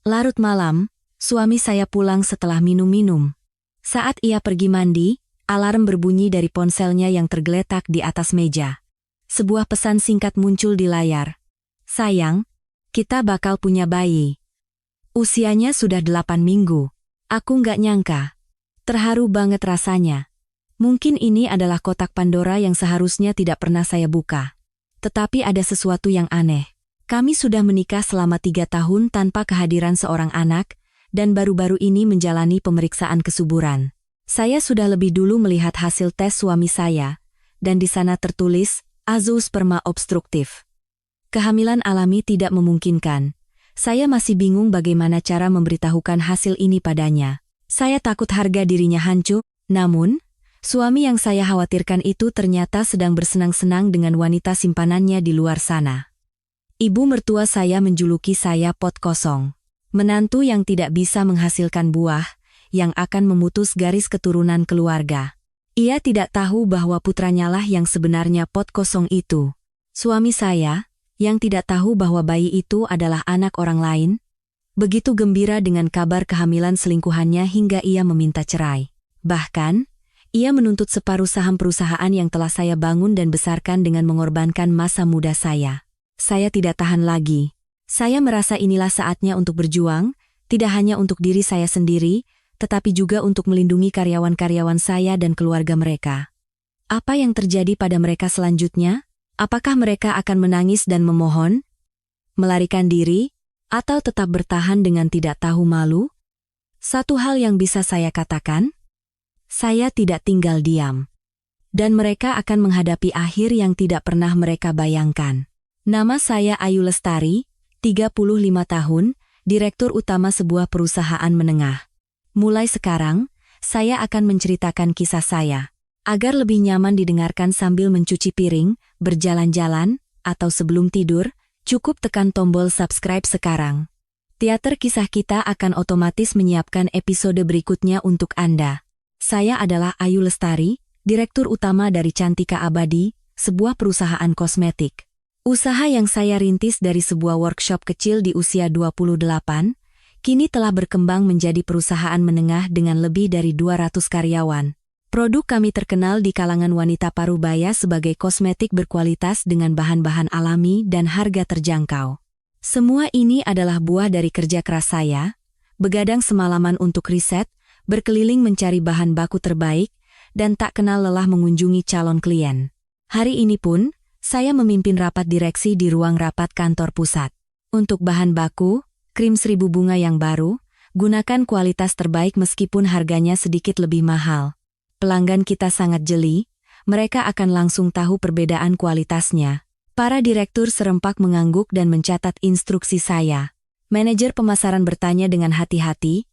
Larut malam, suami saya pulang setelah minum-minum. Saat ia pergi mandi, alarm berbunyi dari ponselnya yang tergeletak di atas meja. Sebuah pesan singkat muncul di layar. "Sayang, kita bakal punya bayi." Usianya sudah 8 minggu. Aku nggak nyangka. Terharu banget rasanya. Mungkin ini adalah kotak Pandora yang seharusnya tidak pernah saya buka. Tetapi ada sesuatu yang aneh. Kami sudah menikah selama 3 tahun tanpa kehadiran seorang anak, dan baru-baru ini menjalani pemeriksaan kesuburan. Saya sudah lebih dulu melihat hasil tes suami saya, dan di sana tertulis, azoosperma obstruktif. Kehamilan alami tidak memungkinkan. Saya masih bingung bagaimana cara memberitahukan hasil ini padanya. Saya takut harga dirinya hancur, namun, suami yang saya khawatirkan itu ternyata sedang bersenang-senang dengan wanita simpanannya di luar sana. Ibu mertua saya menjuluki saya pot kosong. Menantu yang tidak bisa menghasilkan buah, yang akan memutus garis keturunan keluarga. Ia tidak tahu bahwa putranya lah yang sebenarnya pot kosong itu. Suami saya, yang tidak tahu bahwa bayi itu adalah anak orang lain, begitu gembira dengan kabar kehamilan selingkuhannya hingga ia meminta cerai. Bahkan, ia menuntut separuh saham perusahaan yang telah saya bangun dan besarkan dengan mengorbankan masa muda saya. Saya tidak tahan lagi. Saya merasa inilah saatnya untuk berjuang, tidak hanya untuk diri saya sendiri, tetapi juga untuk melindungi karyawan-karyawan saya dan keluarga mereka. Apa yang terjadi pada mereka selanjutnya? Apakah mereka akan menangis dan memohon? Melarikan diri? Atau tetap bertahan dengan tidak tahu malu? Satu hal yang bisa saya katakan, saya tidak tinggal diam. Dan mereka akan menghadapi akhir yang tidak pernah mereka bayangkan. Nama saya Ayu Lestari, 35 tahun, Direktur Utama sebuah perusahaan menengah. Mulai sekarang, saya akan menceritakan kisah saya. Agar lebih nyaman didengarkan sambil mencuci piring, berjalan-jalan, atau sebelum tidur, cukup tekan tombol subscribe sekarang. Teater kisah kita akan otomatis menyiapkan episode berikutnya untuk Anda. Saya adalah Ayu Lestari, Direktur Utama dari Cantika Abadi, sebuah perusahaan kosmetik. Usaha yang saya rintis dari sebuah workshop kecil di usia 28, kini telah berkembang menjadi perusahaan menengah dengan lebih dari 200 karyawan. Produk kami terkenal di kalangan wanita parubaya sebagai kosmetik berkualitas dengan bahan-bahan alami dan harga terjangkau. Semua ini adalah buah dari kerja keras saya, begadang semalaman untuk riset, berkeliling mencari bahan baku terbaik, dan tak kenal lelah mengunjungi calon klien. Hari ini pun, saya memimpin rapat direksi di ruang rapat kantor pusat. Untuk bahan baku, krim 1000 bunga yang baru, gunakan kualitas terbaik meskipun harganya sedikit lebih mahal. Pelanggan kita sangat jeli, mereka akan langsung tahu perbedaan kualitasnya. Para direktur serempak mengangguk dan mencatat instruksi saya. Manajer pemasaran bertanya dengan hati-hati,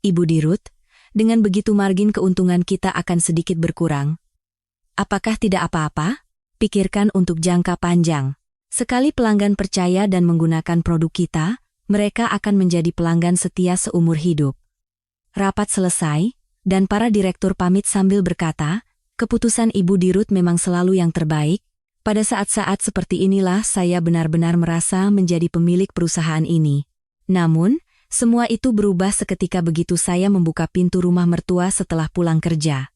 "Ibu Dirut, dengan begitu margin keuntungan kita akan sedikit berkurang. Apakah tidak apa-apa? Pikirkan untuk jangka panjang. Sekali pelanggan percaya dan menggunakan produk kita, mereka akan menjadi pelanggan setia seumur hidup." Rapat selesai, dan para direktur pamit sambil berkata, "Keputusan Ibu Dirut memang selalu yang terbaik. Pada saat-saat seperti inilah saya benar-benar merasa menjadi pemilik perusahaan ini." Namun, semua itu berubah seketika begitu saya membuka pintu rumah mertua setelah pulang kerja.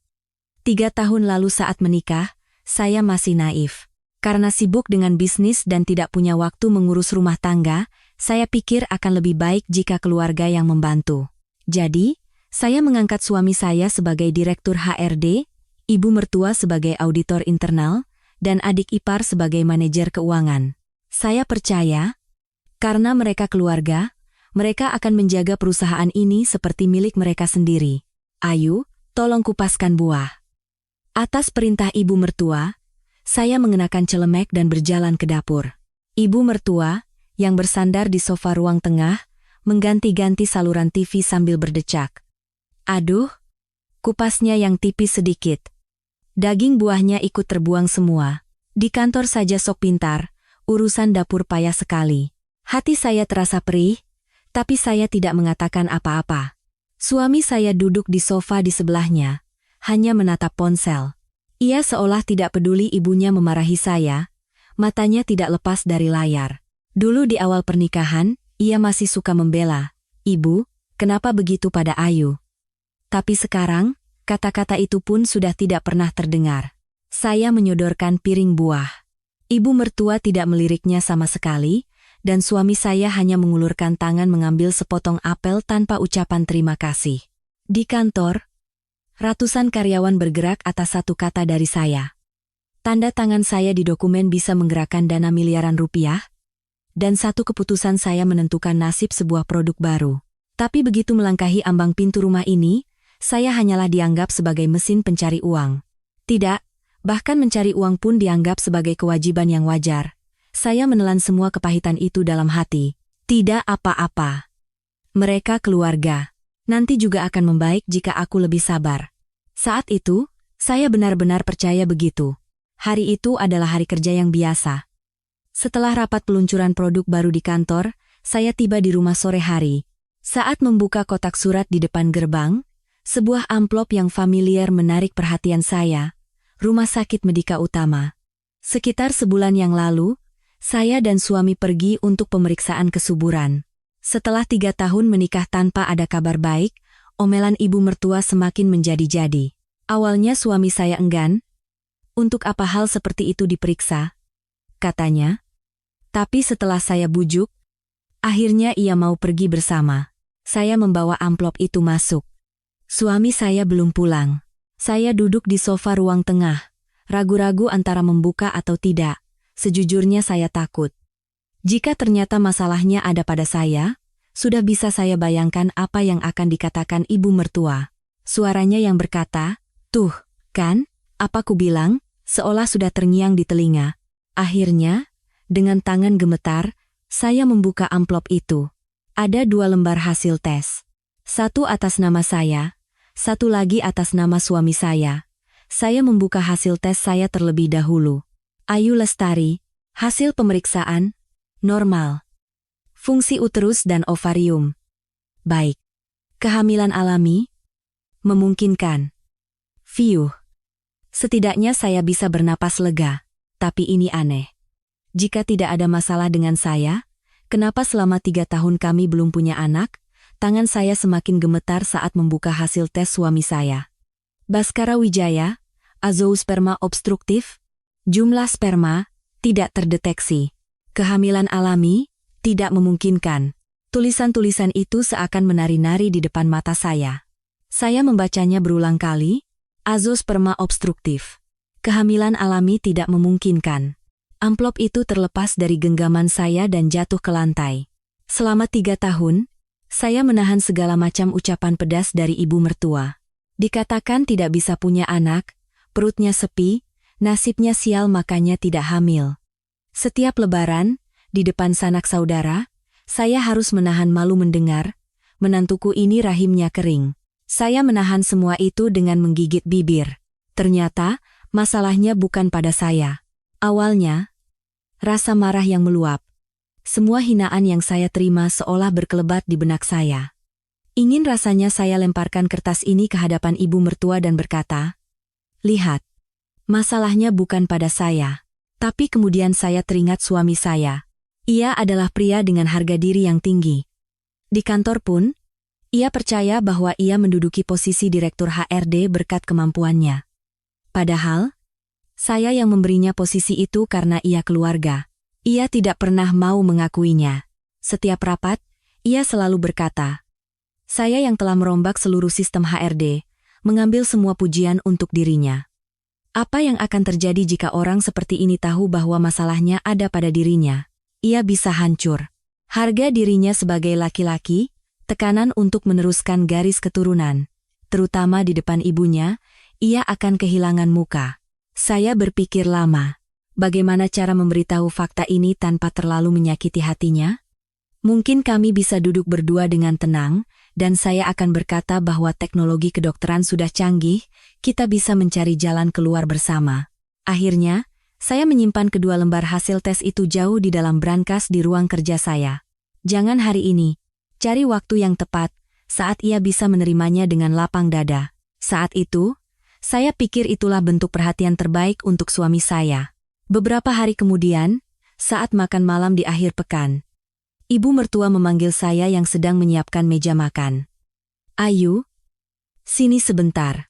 3 tahun lalu saat menikah, saya masih naif. Karena sibuk dengan bisnis dan tidak punya waktu mengurus rumah tangga, saya pikir akan lebih baik jika keluarga yang membantu. Jadi, saya mengangkat suami saya sebagai Direktur HRD, ibu mertua sebagai auditor internal, dan adik ipar sebagai manajer keuangan. Saya percaya, karena mereka keluarga, mereka akan menjaga perusahaan ini seperti milik mereka sendiri. "Ayu, tolong kupaskan buah." Atas perintah ibu mertua, saya mengenakan celemek dan berjalan ke dapur. Ibu mertua, yang bersandar di sofa ruang tengah, mengganti-ganti saluran TV sambil berdecak. "Aduh, kupasnya yang tipis sedikit. Daging buahnya ikut terbuang semua. Di kantor saja sok pintar, urusan dapur payah sekali." Hati saya terasa perih, tapi saya tidak mengatakan apa-apa. Suami saya duduk di sofa di sebelahnya, hanya menatap ponsel. Ia seolah tidak peduli ibunya memarahi saya, matanya tidak lepas dari layar. Dulu di awal pernikahan, ia masih suka membela, "Ibu, kenapa begitu pada Ayu?" Tapi sekarang, kata-kata itu pun sudah tidak pernah terdengar. Saya menyodorkan piring buah. Ibu mertua tidak meliriknya sama sekali, dan suami saya hanya mengulurkan tangan mengambil sepotong apel tanpa ucapan terima kasih. Di kantor, ratusan karyawan bergerak atas satu kata dari saya. Tanda tangan saya di dokumen bisa menggerakkan dana miliaran rupiah, dan satu keputusan saya menentukan nasib sebuah produk baru. Tapi begitu melangkahi ambang pintu rumah ini, saya hanyalah dianggap sebagai mesin pencari uang. Tidak, bahkan mencari uang pun dianggap sebagai kewajiban yang wajar. Saya menelan semua kepahitan itu dalam hati. Tidak apa-apa. Mereka keluarga. Nanti juga akan membaik jika aku lebih sabar. Saat itu, saya benar-benar percaya begitu. Hari itu adalah hari kerja yang biasa. Setelah rapat peluncuran produk baru di kantor, saya tiba di rumah sore hari. Saat membuka kotak surat di depan gerbang, sebuah amplop yang familiar menarik perhatian saya. Rumah Sakit Medika Utama. Sekitar sebulan yang lalu, saya dan suami pergi untuk pemeriksaan kesuburan. Setelah 3 tahun menikah tanpa ada kabar baik, omelan ibu mertua semakin menjadi-jadi. Awalnya suami saya enggan. "Untuk apa hal seperti itu diperiksa?" katanya. Tapi setelah saya bujuk, akhirnya ia mau pergi bersama. Saya membawa amplop itu masuk. Suami saya belum pulang. Saya duduk di sofa ruang tengah, ragu-ragu antara membuka atau tidak. Sejujurnya saya takut. Jika ternyata masalahnya ada pada saya, sudah bisa saya bayangkan apa yang akan dikatakan ibu mertua. Suaranya yang berkata, "Tuh, kan, apa ku bilang?" seolah sudah terngiang di telinga. Akhirnya, dengan tangan gemetar, saya membuka amplop itu. Ada 2 lembar hasil tes. Satu atas nama saya, satu lagi atas nama suami saya. Saya membuka hasil tes saya terlebih dahulu. Ayu Lestari, hasil pemeriksaan, normal. Fungsi uterus dan ovarium, baik. Kehamilan alami, memungkinkan. Fiuh. Setidaknya saya bisa bernapas lega. Tapi ini aneh. Jika tidak ada masalah dengan saya, kenapa selama 3 tahun kami belum punya anak? Tangan saya semakin gemetar saat membuka hasil tes suami saya. Baskara Wijaya, azoosperma obstruktif, jumlah sperma tidak terdeteksi. Kehamilan alami tidak memungkinkan. Tulisan-tulisan itu seakan menari-nari di depan mata saya. Saya membacanya berulang kali. Azoosperma obstruktif. Kehamilan alami tidak memungkinkan. Amplop itu terlepas dari genggaman saya dan jatuh ke lantai. Selama 3 tahun, saya menahan segala macam ucapan pedas dari ibu mertua. Dikatakan tidak bisa punya anak, perutnya sepi, nasibnya sial makanya tidak hamil. Setiap lebaran, di depan sanak saudara, saya harus menahan malu mendengar, menantuku ini rahimnya kering. Saya menahan semua itu dengan menggigit bibir. Ternyata, masalahnya bukan pada saya. Awalnya, rasa marah yang meluap. Semua hinaan yang saya terima seolah berkelebat di benak saya. Ingin rasanya saya lemparkan kertas ini ke hadapan ibu mertua dan berkata, "Lihat, masalahnya bukan pada saya." Tapi kemudian saya teringat suami saya. Ia adalah pria dengan harga diri yang tinggi. Di kantor pun, ia percaya bahwa ia menduduki posisi direktur HRD berkat kemampuannya. Padahal, saya yang memberinya posisi itu karena ia keluarga. Ia tidak pernah mau mengakuinya. Setiap rapat, ia selalu berkata, "Saya yang telah merombak seluruh sistem HRD, mengambil semua pujian untuk dirinya." Apa yang akan terjadi jika orang seperti ini tahu bahwa masalahnya ada pada dirinya? Ia bisa hancur. Harga dirinya sebagai laki-laki, tekanan untuk meneruskan garis keturunan, terutama di depan ibunya, ia akan kehilangan muka. Saya berpikir lama. Bagaimana cara memberitahu fakta ini tanpa terlalu menyakiti hatinya? Mungkin kami bisa duduk berdua dengan tenang, dan saya akan berkata bahwa teknologi kedokteran sudah canggih, kita bisa mencari jalan keluar bersama. Akhirnya, saya menyimpan kedua lembar hasil tes itu jauh di dalam brankas di ruang kerja saya. Jangan hari ini, cari waktu yang tepat, saat ia bisa menerimanya dengan lapang dada. Saat itu, saya pikir itulah bentuk perhatian terbaik untuk suami saya. Beberapa hari kemudian, saat makan malam di akhir pekan, Ibu mertua memanggil saya yang sedang menyiapkan meja makan. Ayu, sini sebentar.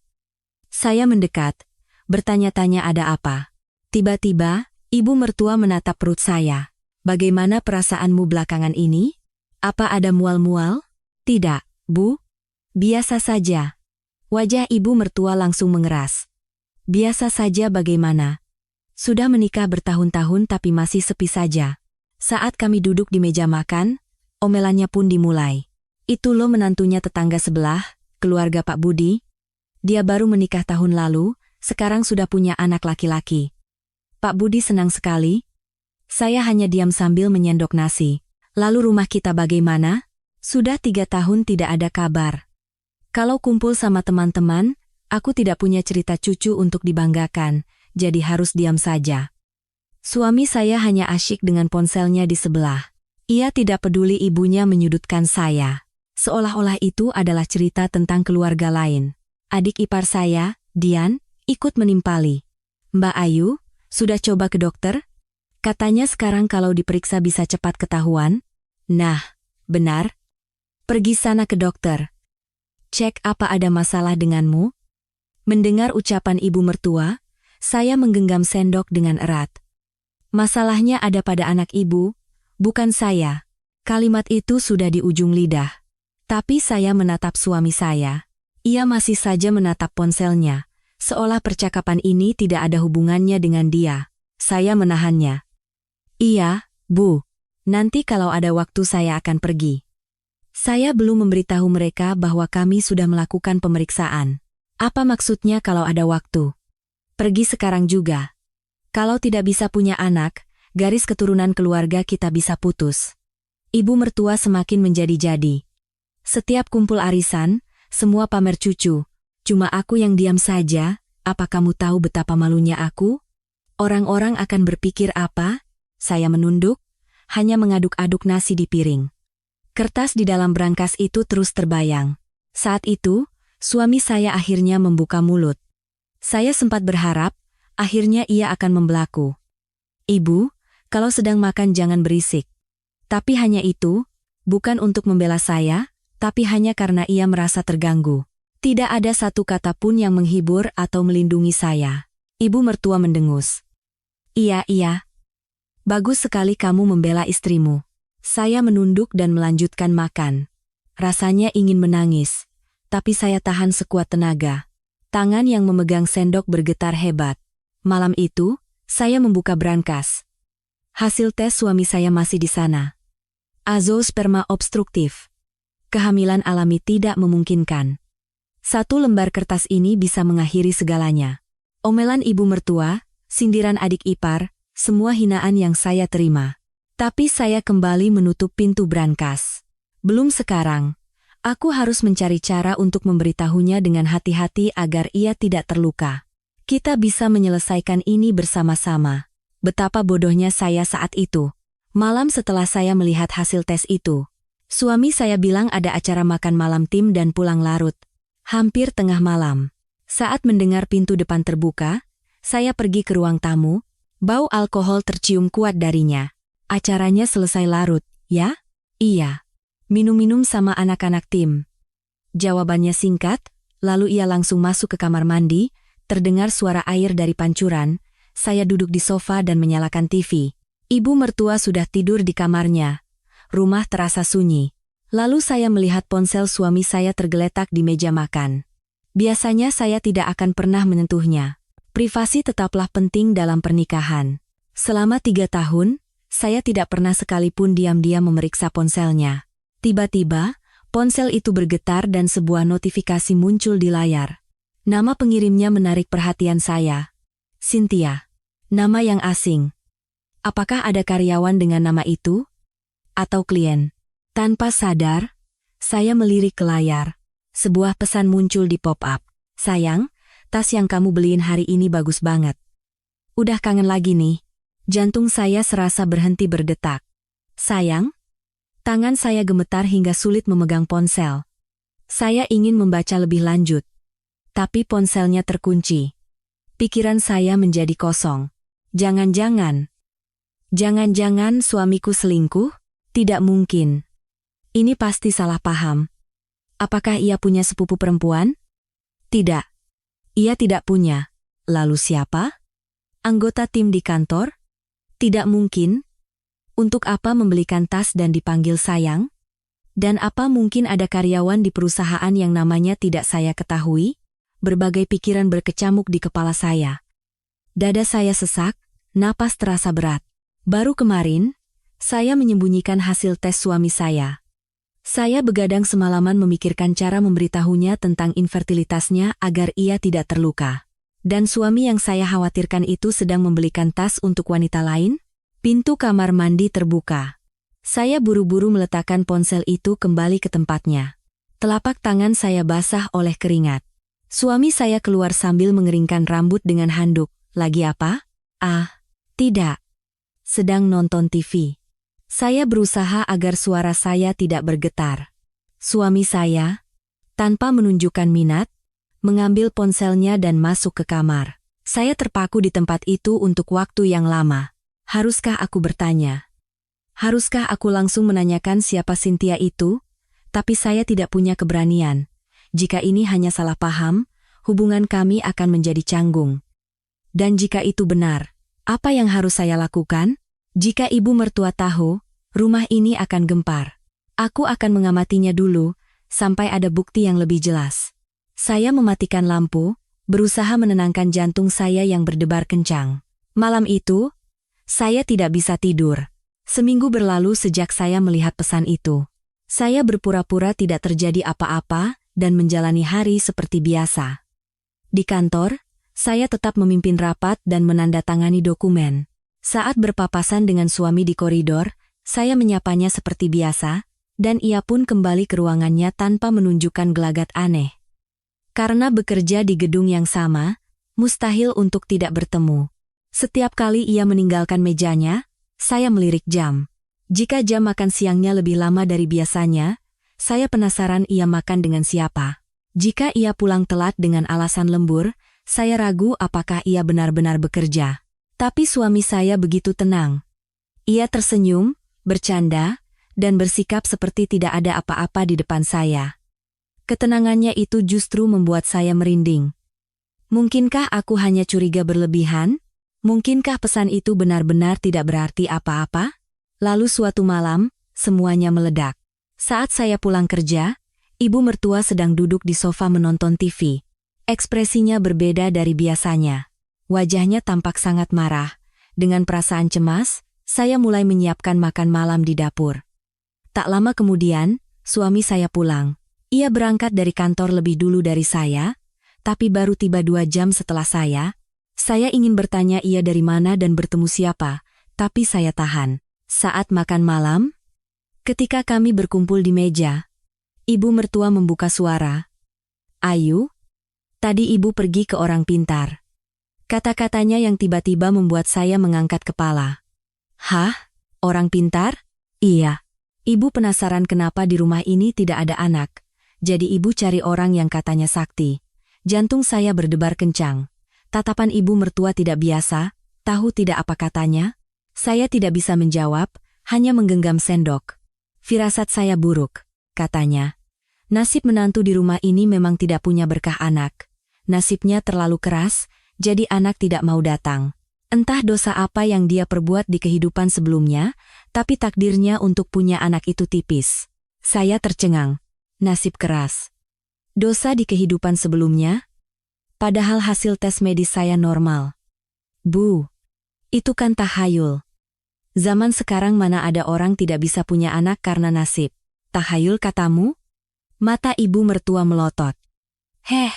Saya mendekat, bertanya-tanya ada apa. Tiba-tiba, ibu mertua menatap perut saya. Bagaimana perasaanmu belakangan ini? Apa ada mual-mual? Tidak, Bu. Biasa saja. Wajah ibu mertua langsung mengeras. Biasa saja bagaimana? Sudah menikah bertahun-tahun tapi masih sepi saja. Saat kami duduk di meja makan, omelannya pun dimulai. Itu loh menantunya tetangga sebelah, keluarga Pak Budi. Dia baru menikah tahun lalu, sekarang sudah punya anak laki-laki. Pak Budi senang sekali. Saya hanya diam sambil menyendok nasi. Lalu rumah kita bagaimana? Sudah 3 tahun tidak ada kabar. Kalau kumpul sama teman-teman, aku tidak punya cerita cucu untuk dibanggakan, jadi harus diam saja. Suami saya hanya asyik dengan ponselnya di sebelah. Ia tidak peduli ibunya menyudutkan saya. Seolah-olah itu adalah cerita tentang keluarga lain. Adik ipar saya, Dian, ikut menimpali. Mbak Ayu, sudah coba ke dokter? Katanya sekarang kalau diperiksa bisa cepat ketahuan. Nah, benar. Pergi sana ke dokter. Cek apa ada masalah denganmu? Mendengar ucapan ibu mertua, saya menggenggam sendok dengan erat. Masalahnya ada pada anak ibu, bukan saya. Kalimat itu sudah di ujung lidah. Tapi saya menatap suami saya. Ia masih saja menatap ponselnya, seolah percakapan ini tidak ada hubungannya dengan dia. Saya menahannya. Iya, Bu. Nanti kalau ada waktu saya akan pergi. Saya belum memberitahu mereka bahwa kami sudah melakukan pemeriksaan. Apa maksudnya kalau ada waktu? Pergi sekarang juga. Kalau tidak bisa punya anak, garis keturunan keluarga kita bisa putus. Ibu mertua semakin menjadi-jadi. Setiap kumpul arisan, semua pamer cucu. Cuma aku yang diam saja. Apa kamu tahu betapa malunya aku? Orang-orang akan berpikir apa? Saya menunduk, hanya mengaduk-aduk nasi di piring. Kertas di dalam brankas itu terus terbayang. Saat itu, suami saya akhirnya membuka mulut. Saya sempat berharap, akhirnya ia akan membelaku. Ibu, kalau sedang makan jangan berisik. Tapi hanya itu, bukan untuk membela saya, tapi hanya karena ia merasa terganggu. Tidak ada satu kata pun yang menghibur atau melindungi saya. Ibu mertua mendengus. Iya. Bagus sekali kamu membela istrimu. Saya menunduk dan melanjutkan makan. Rasanya ingin menangis, tapi saya tahan sekuat tenaga. Tangan yang memegang sendok bergetar hebat. Malam itu, saya membuka brankas. Hasil tes suami saya masih di sana. Azoosperma obstruktif. Kehamilan alami tidak memungkinkan. 1 lembar kertas ini bisa mengakhiri segalanya. Omelan ibu mertua, sindiran adik ipar, semua hinaan yang saya terima. Tapi saya kembali menutup pintu brankas. Belum sekarang. Aku harus mencari cara untuk memberitahunya dengan hati-hati agar ia tidak terluka. Kita bisa menyelesaikan ini bersama-sama. Betapa bodohnya saya saat itu. Malam setelah saya melihat hasil tes itu, suami saya bilang ada acara makan malam tim dan pulang larut. Hampir tengah malam. Saat mendengar pintu depan terbuka, saya pergi ke ruang tamu. Bau alkohol tercium kuat darinya. Acaranya selesai larut, ya? Iya. Minum-minum sama anak-anak tim. Jawabannya singkat, lalu ia langsung masuk ke kamar mandi, terdengar suara air dari pancuran, saya duduk di sofa dan menyalakan TV. Ibu mertua sudah tidur di kamarnya. Rumah terasa sunyi. Lalu saya melihat ponsel suami saya tergeletak di meja makan. Biasanya saya tidak akan pernah menyentuhnya. Privasi tetaplah penting dalam pernikahan. Selama 3 tahun, saya tidak pernah sekalipun diam-diam memeriksa ponselnya. Tiba-tiba, ponsel itu bergetar dan sebuah notifikasi muncul di layar. Nama pengirimnya menarik perhatian saya. Cynthia. Nama yang asing. Apakah ada karyawan dengan nama itu? Atau klien? Tanpa sadar, saya melirik ke layar. Sebuah pesan muncul di pop-up. Sayang, tas yang kamu beliin hari ini bagus banget. Udah kangen lagi nih. Jantung saya serasa berhenti berdetak. Sayang? Tangan saya gemetar hingga sulit memegang ponsel. Saya ingin membaca lebih lanjut. Tapi ponselnya terkunci. Pikiran saya menjadi kosong. Jangan-jangan suamiku selingkuh? Tidak mungkin. Ini pasti salah paham. Apakah ia punya sepupu perempuan? Tidak. Ia tidak punya. Lalu siapa? Anggota tim di kantor? Tidak mungkin. Untuk apa membelikan tas dan dipanggil sayang? Dan apa mungkin ada karyawan di perusahaan yang namanya tidak saya ketahui? Berbagai pikiran berkecamuk di kepala saya. Dada saya sesak, napas terasa berat. Baru kemarin, saya menyembunyikan hasil tes suami saya. Saya begadang semalaman memikirkan cara memberitahunya tentang infertilitasnya agar ia tidak terluka. Dan suami yang saya khawatirkan itu sedang membelikan tas untuk wanita lain? Pintu kamar mandi terbuka. Saya buru-buru meletakkan ponsel itu kembali ke tempatnya. Telapak tangan saya basah oleh keringat. Suami saya keluar sambil mengeringkan rambut dengan handuk. Lagi apa? Ah, tidak. Sedang nonton TV. Saya berusaha agar suara saya tidak bergetar. Suami saya, tanpa menunjukkan minat, mengambil ponselnya dan masuk ke kamar. Saya terpaku di tempat itu untuk waktu yang lama. Haruskah aku bertanya? Haruskah aku langsung menanyakan siapa Cynthia itu? Tapi saya tidak punya keberanian. Jika ini hanya salah paham, hubungan kami akan menjadi canggung. Dan jika itu benar, apa yang harus saya lakukan? Jika ibu mertua tahu, rumah ini akan gempar. Aku akan mengamatinya dulu, sampai ada bukti yang lebih jelas. Saya mematikan lampu, berusaha menenangkan jantung saya yang berdebar kencang. Malam itu, saya tidak bisa tidur. Seminggu berlalu sejak saya melihat pesan itu. Saya berpura-pura tidak terjadi apa-apa dan menjalani hari seperti biasa. Di kantor, saya tetap memimpin rapat dan menandatangani dokumen. Saat berpapasan dengan suami di koridor, saya menyapanya seperti biasa, dan ia pun kembali ke ruangannya tanpa menunjukkan gelagat aneh. Karena bekerja di gedung yang sama, mustahil untuk tidak bertemu. Setiap kali ia meninggalkan mejanya, saya melirik jam. Jika jam makan siangnya lebih lama dari biasanya, saya penasaran ia makan dengan siapa. Jika ia pulang telat dengan alasan lembur, saya ragu apakah ia benar-benar bekerja. Tapi suami saya begitu tenang. Ia tersenyum, bercanda, dan bersikap seperti tidak ada apa-apa di depan saya. Ketenangannya itu justru membuat saya merinding. Mungkinkah aku hanya curiga berlebihan? Mungkinkah pesan itu benar-benar tidak berarti apa-apa? Lalu suatu malam, semuanya meledak. Saat saya pulang kerja, ibu mertua sedang duduk di sofa menonton TV. Ekspresinya berbeda dari biasanya. Wajahnya tampak sangat marah. Dengan perasaan cemas, saya mulai menyiapkan makan malam di dapur. Tak lama kemudian, suami saya pulang. Ia berangkat dari kantor lebih dulu dari saya, tapi baru tiba 2 jam setelah saya. Saya ingin bertanya ia dari mana dan bertemu siapa, tapi saya tahan. Saat makan malam, ketika kami berkumpul di meja, ibu mertua membuka suara. "Ayu, tadi ibu pergi ke orang pintar." Kata-katanya yang tiba-tiba membuat saya mengangkat kepala. "Hah? Orang pintar?" "Iya." Ibu penasaran kenapa di rumah ini tidak ada anak. Jadi ibu cari orang yang katanya sakti. Jantung saya berdebar kencang. Tatapan ibu mertua tidak biasa, tahu tidak apa katanya? Saya tidak bisa menjawab, hanya menggenggam sendok. "Firasat saya buruk," katanya. "Nasib menantu di rumah ini memang tidak punya berkah anak. Nasibnya terlalu keras, jadi anak tidak mau datang. Entah dosa apa yang dia perbuat di kehidupan sebelumnya, tapi takdirnya untuk punya anak itu tipis." Saya tercengang. Nasib keras. Dosa di kehidupan sebelumnya? Padahal hasil tes medis saya normal. Bu, itu kan tahayul. Zaman sekarang mana ada orang tidak bisa punya anak karena nasib. Tahayul katamu? Mata ibu mertua melotot. "Heh,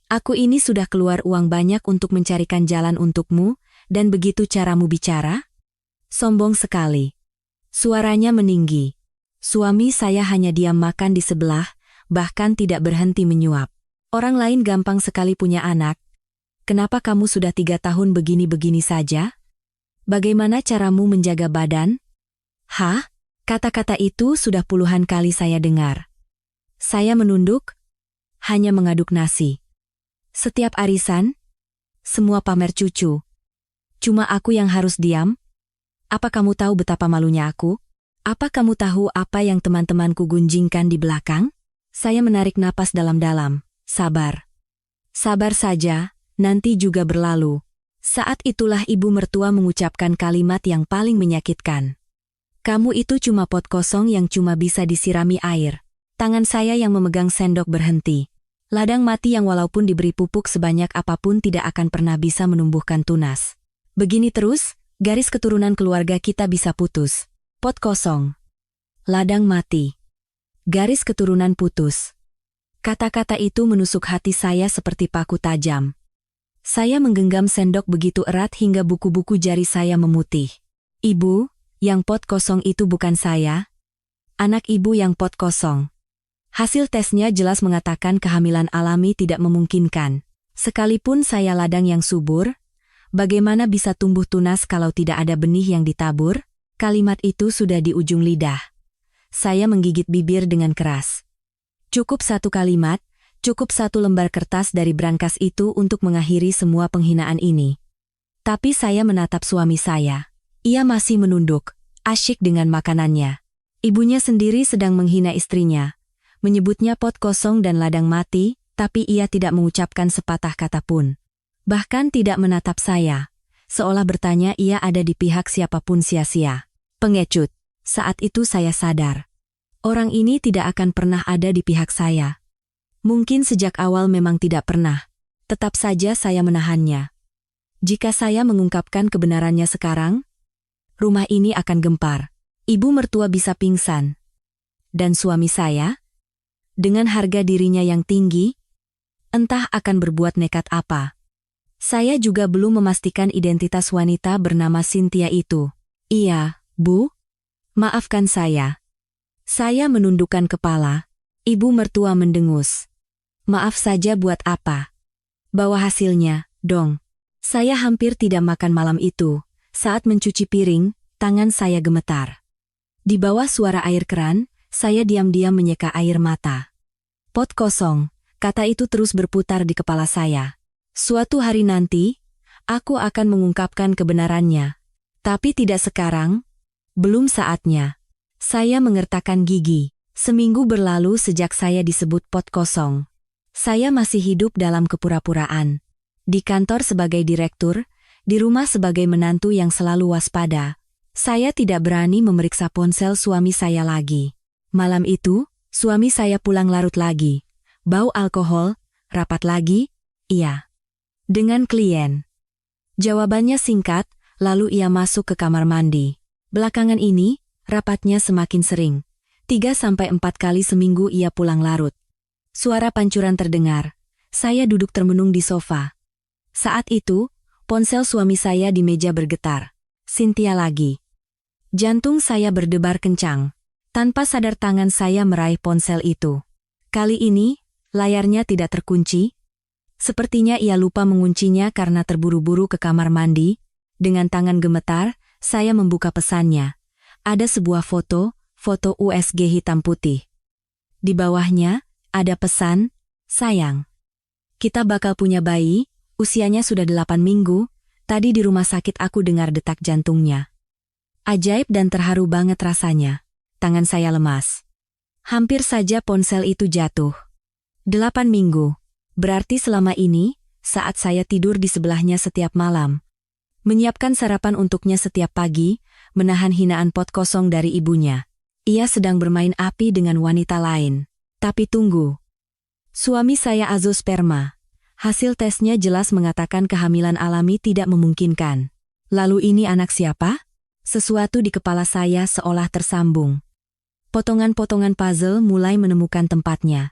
aku ini sudah keluar uang banyak untuk mencarikan jalan untukmu, dan begitu caramu bicara?" Sombong sekali. Suaranya meninggi. Suami saya hanya diam makan di sebelah, bahkan tidak berhenti menyuap. "Orang lain gampang sekali punya anak. Kenapa kamu sudah 3 tahun begini-begini saja? Bagaimana caramu menjaga badan?" "Hah?" Kata-kata itu sudah puluhan kali saya dengar. Saya menunduk, hanya mengaduk nasi. Setiap arisan, semua pamer cucu. Cuma aku yang harus diam? Apa kamu tahu betapa malunya aku? Apa kamu tahu apa yang teman-temanku gunjingkan di belakang? Saya menarik napas dalam-dalam. Sabar. Sabar saja, nanti juga berlalu. Saat itulah ibu mertua mengucapkan kalimat yang paling menyakitkan. Kamu itu cuma pot kosong yang cuma bisa disirami air. Tangan saya yang memegang sendok berhenti. Ladang mati yang walaupun diberi pupuk sebanyak apapun tidak akan pernah bisa menumbuhkan tunas. Begini terus, garis keturunan keluarga kita bisa putus. Pot kosong. Ladang mati. Garis keturunan putus. Kata-kata itu menusuk hati saya seperti paku tajam. Saya menggenggam sendok begitu erat hingga buku-buku jari saya memutih. Ibu, yang pot kosong itu bukan saya. Anak ibu yang pot kosong. Hasil tesnya jelas mengatakan kehamilan alami tidak memungkinkan. Sekalipun saya ladang yang subur, bagaimana bisa tumbuh tunas kalau tidak ada benih yang ditabur? Kalimat itu sudah di ujung lidah. Saya menggigit bibir dengan keras. Cukup satu kalimat, cukup satu lembar kertas dari brankas itu untuk mengakhiri semua penghinaan ini. Tapi saya menatap suami saya. Ia masih menunduk, asyik dengan makanannya. Ibunya sendiri sedang menghina istrinya. Menyebutnya pot kosong dan ladang mati, tapi ia tidak mengucapkan sepatah kata pun. Bahkan tidak menatap saya. Seolah bertanya ia ada di pihak siapapun sia-sia. Pengecut. Saat itu saya sadar. Orang ini tidak akan pernah ada di pihak saya. Mungkin sejak awal memang tidak pernah. Tetap saja saya menahannya. Jika saya mengungkapkan kebenarannya sekarang, rumah ini akan gempar. Ibu mertua bisa pingsan. Dan suami saya, dengan harga dirinya yang tinggi, entah akan berbuat nekat apa. Saya juga belum memastikan identitas wanita bernama Cynthia itu. Iya, Bu. Maafkan saya. Saya menundukkan kepala. Ibu mertua mendengus. Maaf saja buat apa? Bawa hasilnya, dong. Saya hampir tidak makan malam itu. Saat mencuci piring, tangan saya gemetar. Di bawah suara air keran, saya diam-diam menyeka air mata. Pot kosong, kata itu terus berputar di kepala saya. Suatu hari nanti, aku akan mengungkapkan kebenarannya. Tapi tidak sekarang, belum saatnya. Saya mengertakkan gigi. Seminggu berlalu sejak saya disebut pot kosong. Saya masih hidup dalam kepura-puraan. Di kantor sebagai direktur, di rumah sebagai menantu yang selalu waspada. Saya tidak berani memeriksa ponsel suami saya lagi. Malam itu, suami saya pulang larut lagi. Bau alkohol, rapat lagi, iya. Dengan klien. Jawabannya singkat, lalu ia masuk ke kamar mandi. Belakangan ini, rapatnya semakin sering. 3-4 kali seminggu ia pulang larut. Suara pancuran terdengar. Saya duduk termenung di sofa. Saat itu, ponsel suami saya di meja bergetar. Cynthia lagi. Jantung saya berdebar kencang. Tanpa sadar tangan saya meraih ponsel itu. Kali ini, layarnya tidak terkunci. Sepertinya ia lupa menguncinya karena terburu-buru ke kamar mandi. Dengan tangan gemetar, saya membuka pesannya. Ada sebuah foto USG hitam putih. Di bawahnya, ada pesan, sayang. Kita bakal punya bayi, usianya sudah 8 minggu, tadi di rumah sakit aku dengar detak jantungnya. Ajaib dan terharu banget rasanya. Tangan saya lemas. Hampir saja ponsel itu jatuh. 8 minggu. Berarti selama ini, saat saya tidur di sebelahnya setiap malam, menyiapkan sarapan untuknya setiap pagi, menahan hinaan pot kosong dari ibunya. Ia sedang bermain api dengan wanita lain. Tapi tunggu. Suami saya azoosperma. Hasil tesnya jelas mengatakan kehamilan alami tidak memungkinkan. Lalu ini anak siapa? Sesuatu di kepala saya seolah tersambung. Potongan-potongan puzzle mulai menemukan tempatnya.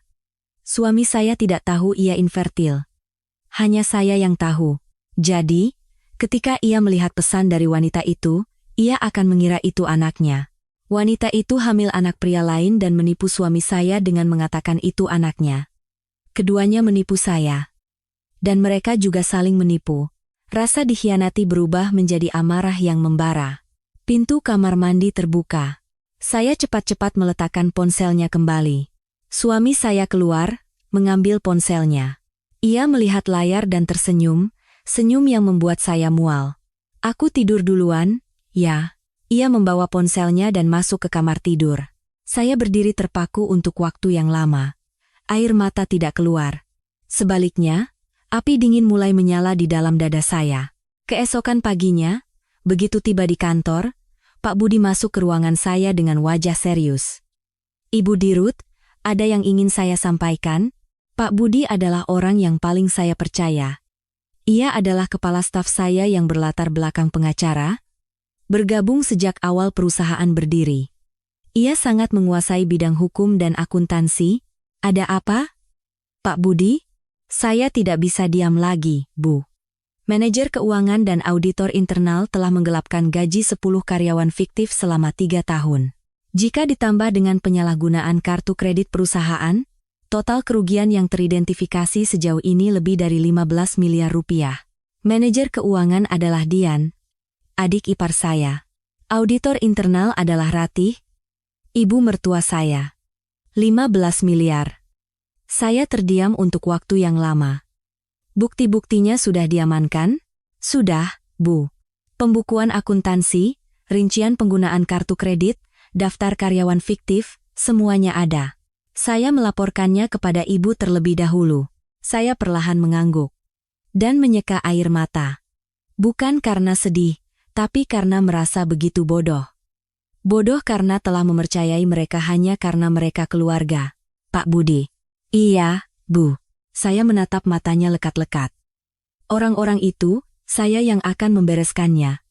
Suami saya tidak tahu ia infertil. Hanya saya yang tahu. Jadi, ketika ia melihat pesan dari wanita itu, ia akan mengira itu anaknya. Wanita itu hamil anak pria lain dan menipu suami saya dengan mengatakan itu anaknya. Keduanya menipu saya. Dan mereka juga saling menipu. Rasa dikhianati berubah menjadi amarah yang membara. Pintu kamar mandi terbuka. Saya cepat-cepat meletakkan ponselnya kembali. Suami saya keluar, mengambil ponselnya. Ia melihat layar dan tersenyum, senyum yang membuat saya mual. Aku tidur duluan, ya. Ia membawa ponselnya dan masuk ke kamar tidur. Saya berdiri terpaku untuk waktu yang lama. Air mata tidak keluar. Sebaliknya, api dingin mulai menyala di dalam dada saya. Keesokan paginya, begitu tiba di kantor, Pak Budi masuk ke ruangan saya dengan wajah serius. "Ibu Dirut, ada yang ingin saya sampaikan?" Pak Budi adalah orang yang paling saya percaya. Ia adalah kepala staf saya yang berlatar belakang pengacara, bergabung sejak awal perusahaan berdiri. Ia sangat menguasai bidang hukum dan akuntansi. "Ada apa?" "Pak Budi, saya tidak bisa diam lagi, Bu. Manajer keuangan dan auditor internal telah menggelapkan gaji 10 karyawan fiktif selama 3 tahun. Jika ditambah dengan penyalahgunaan kartu kredit perusahaan, total kerugian yang teridentifikasi sejauh ini lebih dari 15 miliar rupiah. Manajer keuangan adalah Dian, adik ipar saya. Auditor internal adalah Ratih, ibu mertua saya. 15 miliar. Saya terdiam untuk waktu yang lama. "Bukti-buktinya sudah diamankan?" "Sudah, Bu. Pembukuan akuntansi, rincian penggunaan kartu kredit, daftar karyawan fiktif, semuanya ada. Saya melaporkannya kepada Ibu terlebih dahulu." Saya perlahan mengangguk dan menyeka air mata. Bukan karena sedih, tapi karena merasa begitu bodoh. Bodoh karena telah mempercayai mereka hanya karena mereka keluarga. "Pak Budi." "Iya, Bu." Saya menatap matanya lekat-lekat. "Orang-orang itu, saya yang akan membereskannya."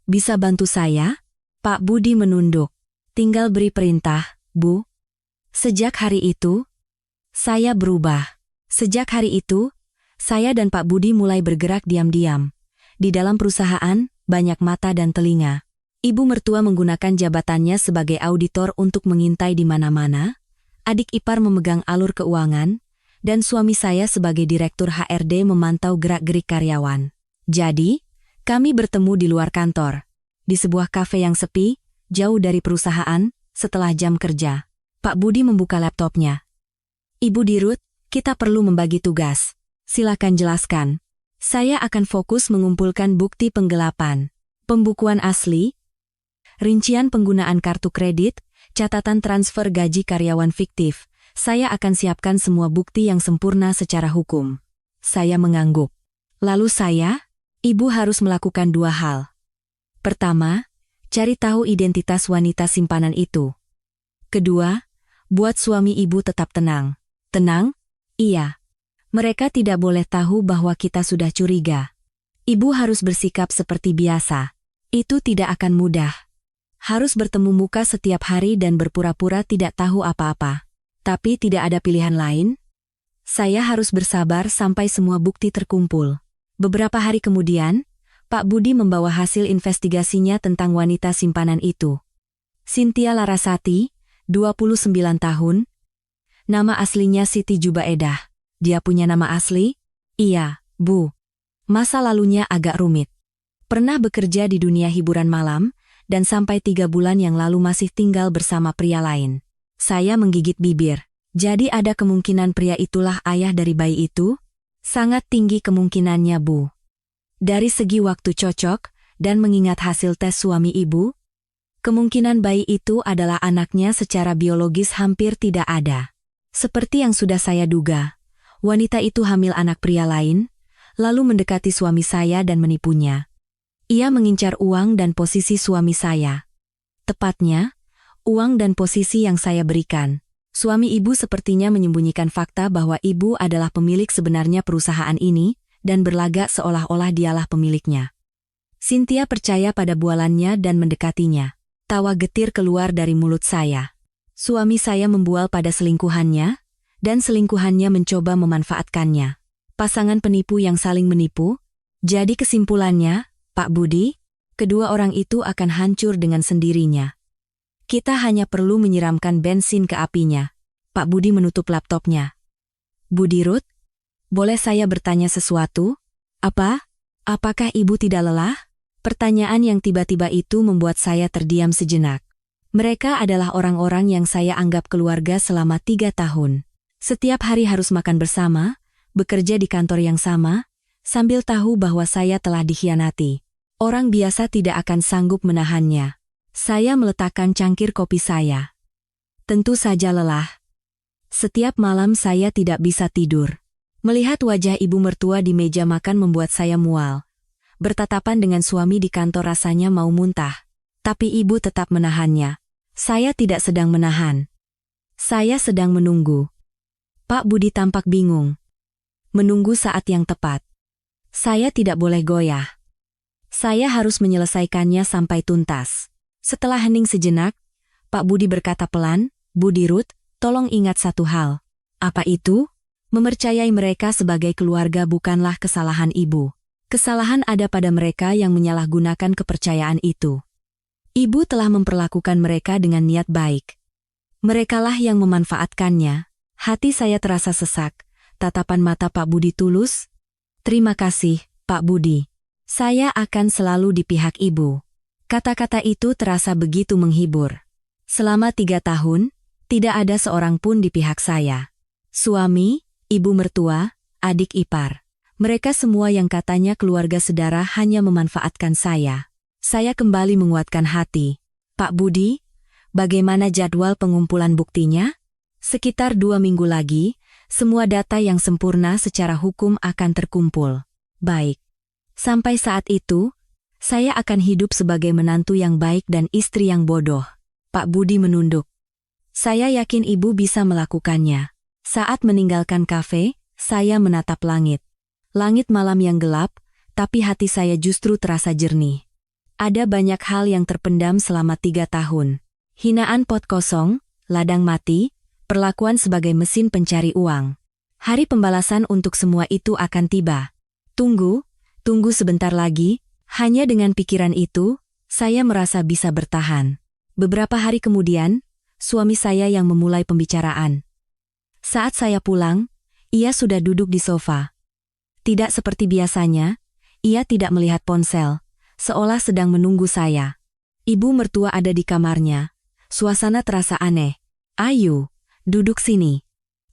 "Bisa bantu saya?" Pak Budi menunduk. "Tinggal beri perintah, Bu." Sejak hari itu, saya berubah. Sejak hari itu, saya dan Pak Budi mulai bergerak diam-diam. Di dalam perusahaan, banyak mata dan telinga. Ibu mertua menggunakan jabatannya sebagai auditor untuk mengintai di mana-mana, adik ipar memegang alur keuangan, dan suami saya sebagai direktur HRD memantau gerak-gerik karyawan. Jadi, kami bertemu di luar kantor, di sebuah kafe yang sepi, jauh dari perusahaan, setelah jam kerja. Pak Budi membuka laptopnya. "Ibu Dirut, kita perlu membagi tugas. Silakan jelaskan." "Saya akan fokus mengumpulkan bukti penggelapan, pembukuan asli, rincian penggunaan kartu kredit, catatan transfer gaji karyawan fiktif. Saya akan siapkan semua bukti yang sempurna secara hukum." Saya mengangguk. "Lalu Ibu harus melakukan 2 hal. Pertama, cari tahu identitas wanita simpanan itu. Kedua, buat suami Ibu tetap tenang." "Tenang?" "Iya. Mereka tidak boleh tahu bahwa kita sudah curiga. Ibu harus bersikap seperti biasa. Itu tidak akan mudah. Harus bertemu muka setiap hari dan berpura-pura tidak tahu apa-apa. Tapi tidak ada pilihan lain. Saya harus bersabar sampai semua bukti terkumpul." Beberapa hari kemudian, Pak Budi membawa hasil investigasinya tentang wanita simpanan itu. Cynthia Larasati, 29 tahun. Nama aslinya Siti Jubaedah. "Dia punya nama asli?" "Iya, Bu. Masa lalunya agak rumit. Pernah bekerja di dunia hiburan malam, dan sampai 3 bulan yang lalu masih tinggal bersama pria lain." Saya menggigit bibir. "Jadi ada kemungkinan pria itulah ayah dari bayi itu?" "Sangat tinggi kemungkinannya, Bu. Dari segi waktu cocok, dan mengingat hasil tes suami Ibu, kemungkinan bayi itu adalah anaknya secara biologis hampir tidak ada. Seperti yang sudah saya duga, wanita itu hamil anak pria lain, lalu mendekati suami saya dan menipunya. Ia mengincar uang dan posisi suami saya. Tepatnya, uang dan posisi yang saya berikan. Suami Ibu sepertinya menyembunyikan fakta bahwa Ibu adalah pemilik sebenarnya perusahaan ini, dan berlagak seolah-olah dialah pemiliknya." Cynthia percaya pada bualannya dan mendekatinya. Tawa getir keluar dari mulut saya. Suami saya membual pada selingkuhannya, dan selingkuhannya mencoba memanfaatkannya. Pasangan penipu yang saling menipu. Jadi kesimpulannya, Pak Budi, kedua orang itu akan hancur dengan sendirinya. Kita hanya perlu menyiramkan bensin ke apinya. Pak Budi menutup laptopnya. "Bu Dirut, boleh saya bertanya sesuatu?" "Apa? Apakah Ibu tidak lelah?" Pertanyaan yang tiba-tiba itu membuat saya terdiam sejenak. Mereka adalah orang-orang yang saya anggap keluarga selama 3 tahun. Setiap hari harus makan bersama, bekerja di kantor yang sama, sambil tahu bahwa saya telah dikhianati. Orang biasa tidak akan sanggup menahannya. Saya meletakkan cangkir kopi saya. Tentu saja lelah. Setiap malam saya tidak bisa tidur. Melihat wajah ibu mertua di meja makan membuat saya mual. Bertatapan dengan suami di kantor rasanya mau muntah. Tapi ibu tetap menahannya. Saya tidak sedang menahan. Saya sedang menunggu. Pak Budi tampak bingung. Menunggu saat yang tepat. Saya tidak boleh goyah. Saya harus menyelesaikannya sampai tuntas. Setelah hening sejenak, Pak Budi berkata pelan, "Bu Dirut, tolong ingat satu hal." "Apa itu?" "Mempercayai mereka sebagai keluarga bukanlah kesalahan ibu. Kesalahan ada pada mereka yang menyalahgunakan kepercayaan itu. Ibu telah memperlakukan mereka dengan niat baik. Merekalah yang memanfaatkannya." Hati saya terasa sesak. Tatapan mata Pak Budi tulus. "Terima kasih, Pak Budi. Saya akan selalu di pihak ibu." Kata-kata itu terasa begitu menghibur. Selama 3 tahun, tidak ada seorang pun di pihak saya. Suami, ibu mertua, adik ipar. Mereka semua yang katanya keluarga sedara hanya memanfaatkan saya. Saya kembali menguatkan hati. "Pak Budi, bagaimana jadwal pengumpulan buktinya?" "Sekitar 2 minggu lagi, semua data yang sempurna secara hukum akan terkumpul." "Baik. Sampai saat itu, saya akan hidup sebagai menantu yang baik dan istri yang bodoh." Pak Budi menunduk. "Saya yakin ibu bisa melakukannya." Saat meninggalkan kafe, saya menatap langit. Langit malam yang gelap, tapi hati saya justru terasa jernih. Ada banyak hal yang terpendam selama 3 tahun. Hinaan pot kosong, ladang mati, perlakuan sebagai mesin pencari uang. Hari pembalasan untuk semua itu akan tiba. Tunggu sebentar lagi. Hanya dengan pikiran itu, saya merasa bisa bertahan. Beberapa hari kemudian, suami saya yang memulai pembicaraan. Saat saya pulang, ia sudah duduk di sofa. Tidak seperti biasanya, ia tidak melihat ponsel, seolah sedang menunggu saya. Ibu mertua ada di kamarnya. Suasana terasa aneh. "Ayu, duduk sini."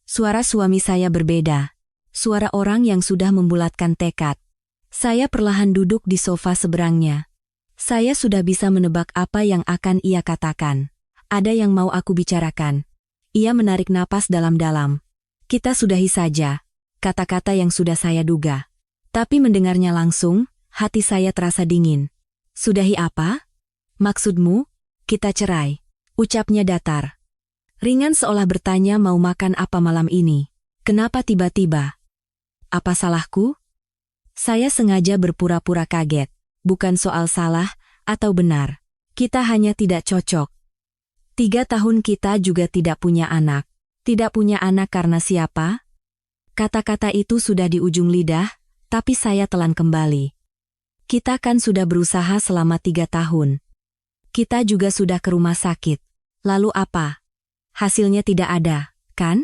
Suara suami saya berbeda. Suara orang yang sudah membulatkan tekad. Saya perlahan duduk di sofa seberangnya. Saya sudah bisa menebak apa yang akan ia katakan. "Ada yang mau aku bicarakan." Ia menarik napas dalam-dalam. "Kita sudahi saja," kata-kata yang sudah saya duga. Tapi mendengarnya langsung, hati saya terasa dingin. "Sudahi apa? Maksudmu?" "Kita cerai," ucapnya datar. Ringan seolah bertanya mau makan apa malam ini. "Kenapa tiba-tiba? Apa salahku?" Saya sengaja berpura-pura kaget. Bukan soal salah atau benar. Kita hanya tidak cocok. 3 tahun kita juga tidak punya anak. Tidak punya anak karena siapa? Kata-kata itu sudah di ujung lidah, tapi saya telan kembali. Kita kan sudah berusaha selama 3 tahun. Kita juga sudah ke rumah sakit. Lalu apa? Hasilnya tidak ada, kan?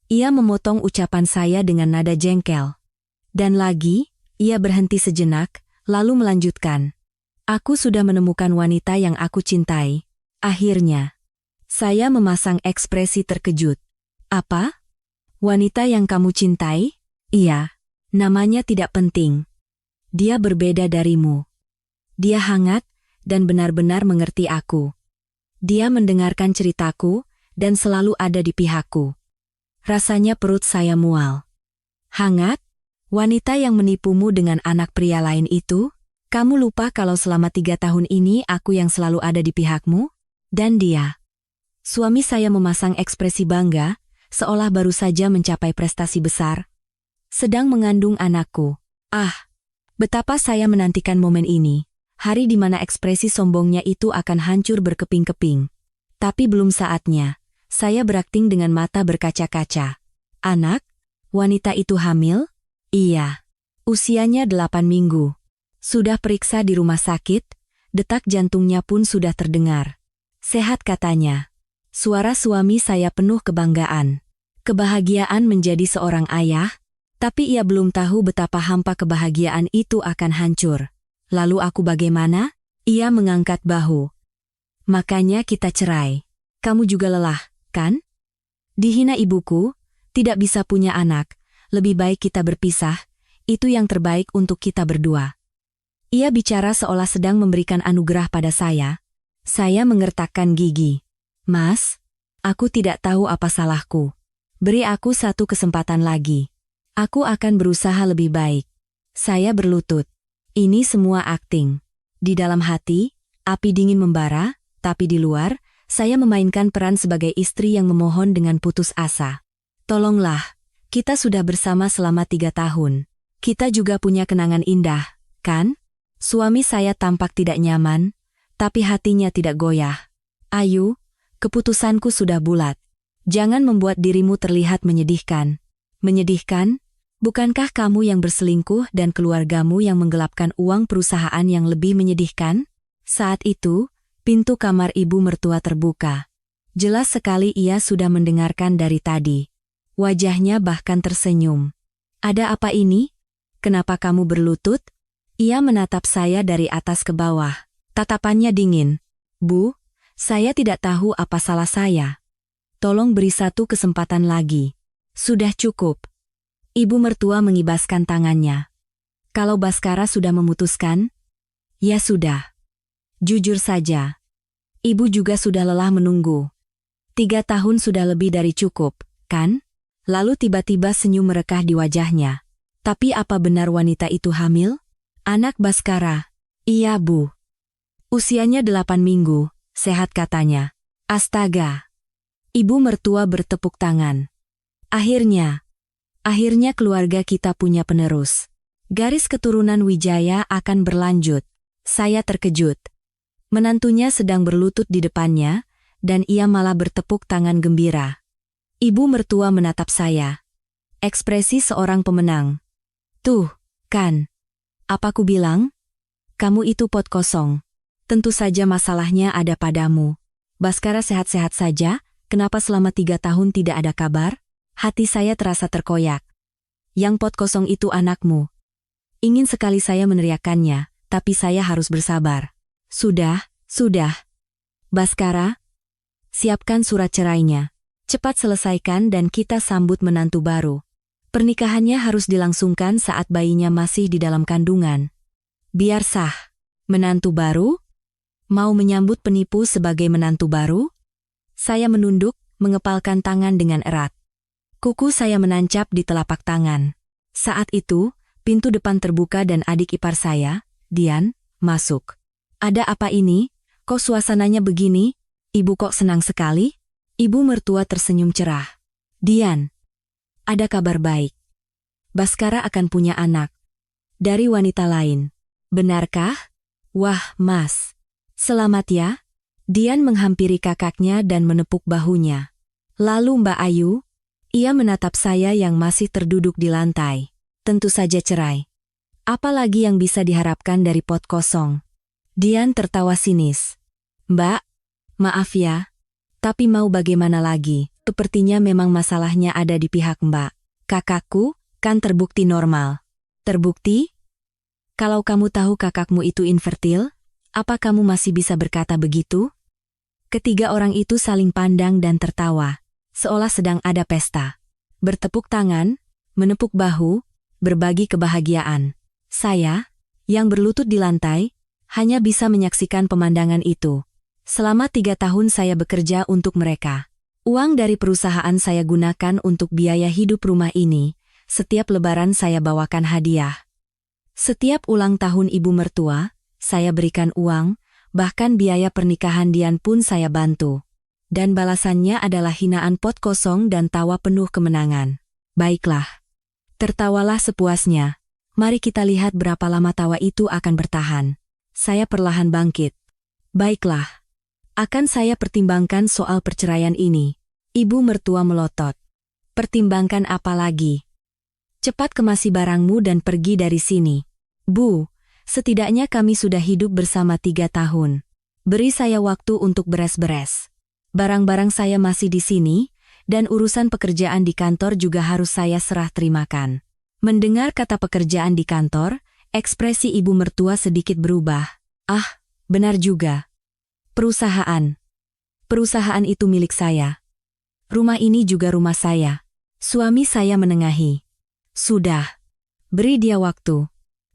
Ia memotong ucapan saya dengan nada jengkel. Dan lagi, ia berhenti sejenak, lalu melanjutkan. "Aku sudah menemukan wanita yang aku cintai." Akhirnya, saya memasang ekspresi terkejut. "Apa? Wanita yang kamu cintai?" "Iya, namanya tidak penting. Dia berbeda darimu. Dia hangat dan benar-benar mengerti aku. Dia mendengarkan ceritaku dan selalu ada di pihakku." Rasanya perut saya mual. "Hangat? Wanita yang menipumu dengan anak pria lain itu? Kamu lupa kalau selama 3 tahun ini aku yang selalu ada di pihakmu? Dan dia?" Suami saya memasang ekspresi bangga, seolah baru saja mencapai prestasi besar. "Sedang mengandung anakku." Ah, betapa saya menantikan momen ini. Hari di mana ekspresi sombongnya itu akan hancur berkeping-keping. Tapi belum saatnya. Saya berakting dengan mata berkaca-kaca. "Anak? Wanita itu hamil?" "Iya. Usianya 8 minggu. Sudah periksa di rumah sakit, detak jantungnya pun sudah terdengar. Sehat," katanya. Suara suami saya penuh kebanggaan. Kebahagiaan menjadi seorang ayah, tapi ia belum tahu betapa hampa kebahagiaan itu akan hancur. "Lalu aku bagaimana?" Ia mengangkat bahu. "Makanya kita cerai. Kamu juga lelah, kan? Dihina ibuku, tidak bisa punya anak. Lebih baik kita berpisah, itu yang terbaik untuk kita berdua." Ia bicara seolah sedang memberikan anugerah pada saya, Saya mengertakkan gigi. Mas, aku tidak tahu apa salahku. Beri aku satu kesempatan lagi. Aku akan berusaha lebih baik. Saya berlutut. Ini semua akting. Di dalam hati, api dingin membara, tapi di luar, saya memainkan peran sebagai istri yang memohon dengan putus asa. Tolonglah, kita sudah bersama selama 3 tahun. Kita juga punya kenangan indah, kan? Suami saya tampak tidak nyaman, tapi hatinya tidak goyah. Ayu, keputusanku sudah bulat. Jangan membuat dirimu terlihat menyedihkan. Menyedihkan? Bukankah kamu yang berselingkuh dan keluargamu yang menggelapkan uang perusahaan yang lebih menyedihkan? Saat itu, pintu kamar ibu mertua terbuka. Jelas sekali ia sudah mendengarkan dari tadi. Wajahnya bahkan tersenyum. Ada apa ini? Kenapa kamu berlutut? Ia menatap saya dari atas ke bawah. Tatapannya dingin. Bu, saya tidak tahu apa salah saya. Tolong beri satu kesempatan lagi. Sudah cukup. Ibu mertua mengibaskan tangannya. Kalau Baskara sudah memutuskan, ya sudah. Jujur saja. Ibu juga sudah lelah menunggu. 3 tahun sudah lebih dari cukup, kan? Lalu tiba-tiba senyum merekah di wajahnya. Tapi apa benar wanita itu hamil? Anak Baskara. Iya, Bu. Usianya 8 minggu, sehat katanya. Astaga. Ibu mertua bertepuk tangan. Akhirnya keluarga kita punya penerus. Garis keturunan Wijaya akan berlanjut. Saya terkejut. Menantunya sedang berlutut di depannya, dan ia malah bertepuk tangan gembira. Ibu mertua menatap saya. Ekspresi seorang pemenang. Tuh, kan. Apa ku bilang? Kamu itu pot kosong. Tentu saja masalahnya ada padamu. Baskara sehat-sehat saja, kenapa selama 3 tahun tidak ada kabar? Hati saya terasa terkoyak. Yang pot kosong itu anakmu. Ingin sekali saya meneriakkannya, tapi saya harus bersabar. Sudah. Baskara, siapkan surat cerainya. Cepat selesaikan dan kita sambut menantu baru. Pernikahannya harus dilangsungkan saat bayinya masih di dalam kandungan. Biar sah. Menantu baru? Mau menyambut penipu sebagai menantu baru? Saya menunduk, mengepalkan tangan dengan erat. Kuku saya menancap di telapak tangan. Saat itu, pintu depan terbuka dan adik ipar saya, Dian, masuk. Ada apa ini? Kok suasananya begini? Ibu kok senang sekali? Ibu mertua tersenyum cerah. Dian, ada kabar baik. Baskara akan punya anak. Dari wanita lain. Benarkah? Wah, Mas. Selamat ya. Dian menghampiri kakaknya dan menepuk bahunya. Lalu Mbak Ayu? Ia menatap saya yang masih terduduk di lantai. Tentu saja cerai. Apalagi yang bisa diharapkan dari pot kosong? Dian tertawa sinis. Mbak, maaf ya. Tapi mau bagaimana lagi? Sepertinya memang masalahnya ada di pihak Mbak. Kakakku, kan terbukti normal. Terbukti? Kalau kamu tahu kakakmu itu infertil, apa kamu masih bisa berkata begitu? Ketiga orang itu saling pandang dan tertawa. Seolah sedang ada pesta. Bertepuk tangan, menepuk bahu, berbagi kebahagiaan. Saya, yang berlutut di lantai, hanya bisa menyaksikan pemandangan itu. Selama 3 tahun saya bekerja untuk mereka. Uang dari perusahaan saya gunakan untuk biaya hidup rumah ini. Setiap lebaran saya bawakan hadiah. Setiap ulang tahun ibu mertua, saya berikan uang, bahkan biaya pernikahan Dian pun saya bantu. Dan balasannya adalah hinaan pot kosong dan tawa penuh kemenangan. Baiklah. Tertawalah sepuasnya. Mari kita lihat berapa lama tawa itu akan bertahan. Saya perlahan bangkit. Baiklah. Akan saya pertimbangkan soal perceraian ini. Ibu mertua melotot. Pertimbangkan apa lagi? Cepat kemasi barangmu dan pergi dari sini. Bu, setidaknya kami sudah hidup bersama 3 tahun. Beri saya waktu untuk beres-beres. Barang-barang saya masih di sini, dan urusan pekerjaan di kantor juga harus saya serah terimakan. Mendengar kata pekerjaan di kantor, ekspresi ibu mertua sedikit berubah. Ah, benar juga. Perusahaan. Perusahaan itu milik saya. Rumah ini juga rumah saya. Suami saya menengahi. Sudah. Beri dia waktu.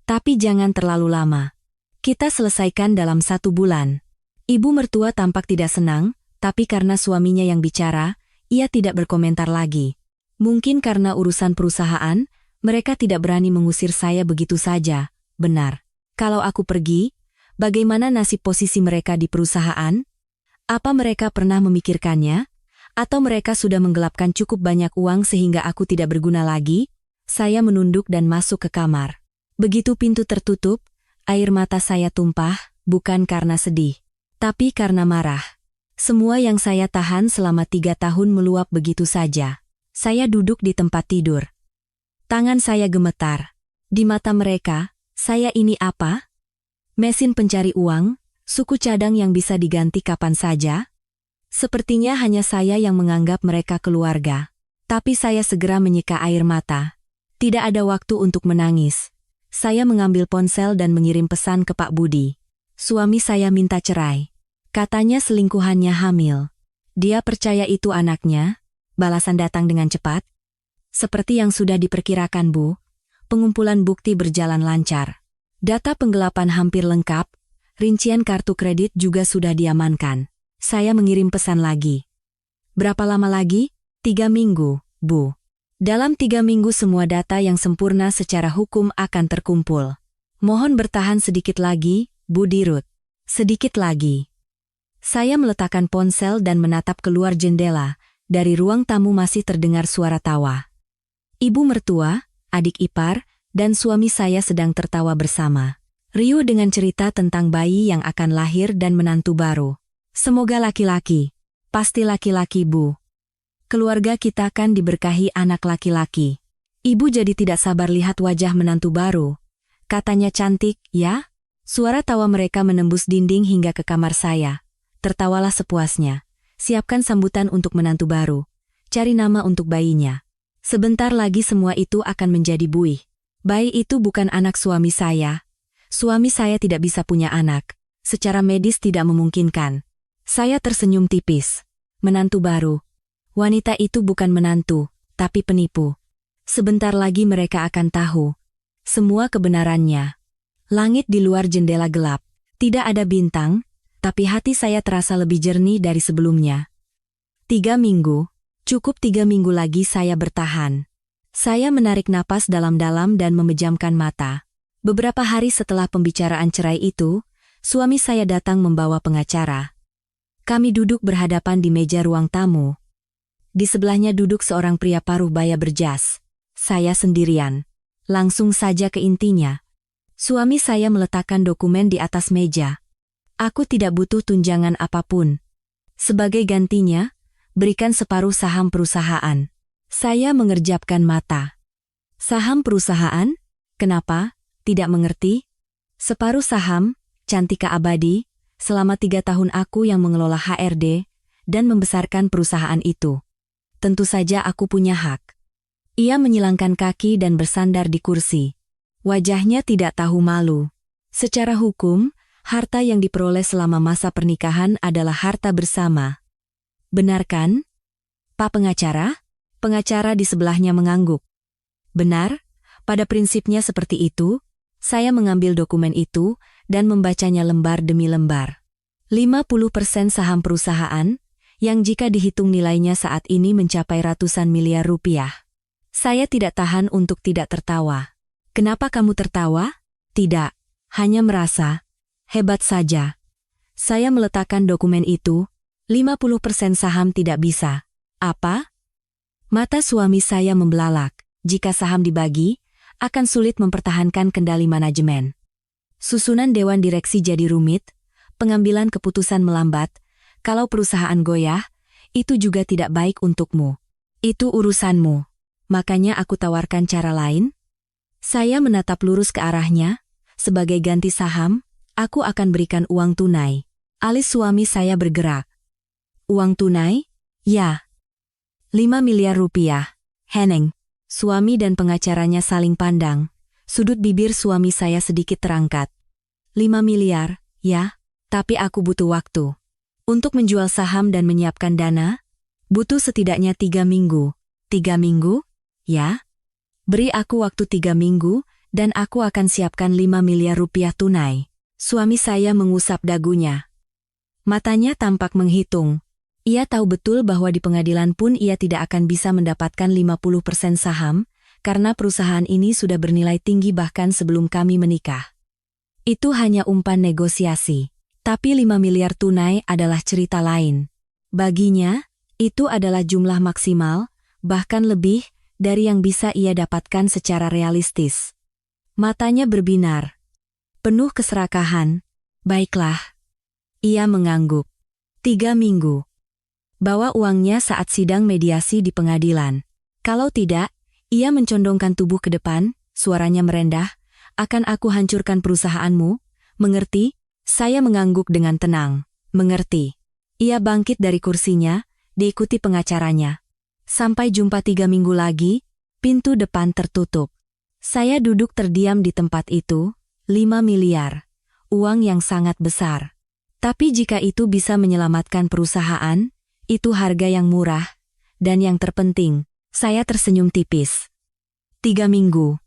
Tapi jangan terlalu lama. Kita selesaikan dalam 1 bulan. Ibu mertua tampak tidak senang, tapi karena suaminya yang bicara, ia tidak berkomentar lagi. Mungkin karena urusan perusahaan, mereka tidak berani mengusir saya begitu saja. Benar. Kalau aku pergi, bagaimana nasib posisi mereka di perusahaan? Apa mereka pernah memikirkannya? Atau mereka sudah menggelapkan cukup banyak uang sehingga aku tidak berguna lagi? Saya menunduk dan masuk ke kamar. Begitu pintu tertutup, air mata saya tumpah, bukan karena sedih, tapi karena marah. Semua yang saya tahan selama 3 tahun meluap begitu saja. Saya duduk di tempat tidur. Tangan saya gemetar. Di mata mereka, saya ini apa? Mesin pencari uang, suku cadang yang bisa diganti kapan saja? Sepertinya hanya saya yang menganggap mereka keluarga. Tapi saya segera menyeka air mata. Tidak ada waktu untuk menangis. Saya mengambil ponsel dan mengirim pesan ke Pak Budi. Suami saya minta cerai. Katanya selingkuhannya hamil. Dia percaya itu anaknya. Balasan datang dengan cepat. Seperti yang sudah diperkirakan, Bu. Pengumpulan bukti berjalan lancar. Data penggelapan hampir lengkap, rincian kartu kredit juga sudah diamankan. Saya mengirim pesan lagi. Berapa lama lagi? 3 minggu, Bu. Dalam 3 minggu semua data yang sempurna secara hukum akan terkumpul. Mohon bertahan sedikit lagi, Bu Dirut. Sedikit lagi. Saya meletakkan ponsel dan menatap keluar jendela. Dari ruang tamu masih terdengar suara tawa. Ibu mertua, adik ipar, dan suami saya sedang tertawa bersama. Riuh dengan cerita tentang bayi yang akan lahir dan menantu baru. Semoga laki-laki. Pasti laki-laki, Bu. Keluarga kita kan diberkahi anak laki-laki. Ibu jadi tidak sabar lihat wajah menantu baru. Katanya cantik, ya? Suara tawa mereka menembus dinding hingga ke kamar saya. Tertawalah sepuasnya. Siapkan sambutan untuk menantu baru. Cari nama untuk bayinya. Sebentar lagi semua itu akan menjadi buih. Bayi itu bukan anak suami saya. Suami saya tidak bisa punya anak. Secara medis tidak memungkinkan. Saya tersenyum tipis. Menantu baru. Wanita itu bukan menantu, tapi penipu. Sebentar lagi mereka akan tahu. Semua kebenarannya. Langit di luar jendela gelap. Tidak ada bintang, tapi hati saya terasa lebih jernih dari sebelumnya. 3 minggu. Cukup 3 minggu lagi saya bertahan. Saya menarik napas dalam-dalam dan memejamkan mata. Beberapa hari setelah pembicaraan cerai itu, suami saya datang membawa pengacara. Kami duduk berhadapan di meja ruang tamu. Di sebelahnya duduk seorang pria paruh baya berjas. Saya sendirian. Langsung saja ke intinya. Suami saya meletakkan dokumen di atas meja. Aku tidak butuh tunjangan apapun. Sebagai gantinya, berikan separuh saham perusahaan. Saya mengerjapkan mata. Saham perusahaan? Kenapa? Tidak mengerti? Separuh saham, Cantika Abadi, selama 3 tahun aku yang mengelola HRD dan membesarkan perusahaan itu. Tentu saja aku punya hak. Ia menyilangkan kaki dan bersandar di kursi. Wajahnya tidak tahu malu. Secara hukum, harta yang diperoleh selama masa pernikahan adalah harta bersama. Benar kan? Pak pengacara? Pengacara di sebelahnya mengangguk. Benar, pada prinsipnya seperti itu. Saya mengambil dokumen itu dan membacanya lembar demi lembar. 50% saham perusahaan, yang jika dihitung nilainya saat ini mencapai ratusan miliar rupiah. Saya tidak tahan untuk tidak tertawa. Kenapa kamu tertawa? Tidak, hanya merasa. Hebat saja. Saya meletakkan dokumen itu, 50% saham tidak bisa. Apa? Mata suami saya membelalak. Jika saham dibagi, akan sulit mempertahankan kendali manajemen. Susunan dewan direksi jadi rumit, pengambilan keputusan melambat, kalau perusahaan goyah, itu juga tidak baik untukmu. Itu urusanmu. Makanya aku tawarkan cara lain. Saya menatap lurus ke arahnya. Sebagai ganti saham, aku akan berikan uang tunai. Alis suami saya bergerak. Uang tunai? Ya. 5 miliar rupiah. Heneng. Suami dan pengacaranya saling pandang. Sudut bibir suami saya sedikit terangkat. 5 miliar, ya, tapi aku butuh waktu. Untuk menjual saham dan menyiapkan dana, butuh setidaknya 3 minggu. 3 minggu? Ya. Beri aku waktu 3 minggu, dan aku akan siapkan 5 miliar rupiah tunai. Suami saya mengusap dagunya. Matanya tampak menghitung. Ia tahu betul bahwa di pengadilan pun ia tidak akan bisa mendapatkan 50% saham, karena perusahaan ini sudah bernilai tinggi bahkan sebelum kami menikah. Itu hanya umpan negosiasi. Tapi 5 miliar tunai adalah cerita lain. Baginya, itu adalah jumlah maksimal, bahkan lebih, dari yang bisa ia dapatkan secara realistis. Matanya berbinar. Penuh keserakahan. Baiklah. Ia mengangguk. 3 minggu. Bawa uangnya saat sidang mediasi di pengadilan. Kalau tidak, ia mencondongkan tubuh ke depan, suaranya merendah, akan aku hancurkan perusahaanmu, mengerti? Saya mengangguk dengan tenang. Mengerti. Ia bangkit dari kursinya, diikuti pengacaranya. Sampai jumpa 3 minggu lagi, pintu depan tertutup. Saya duduk terdiam di tempat itu, 5 miliar. Uang yang sangat besar. Tapi jika itu bisa menyelamatkan perusahaan, itu harga yang murah. Dan yang terpenting, saya tersenyum tipis. 3 minggu.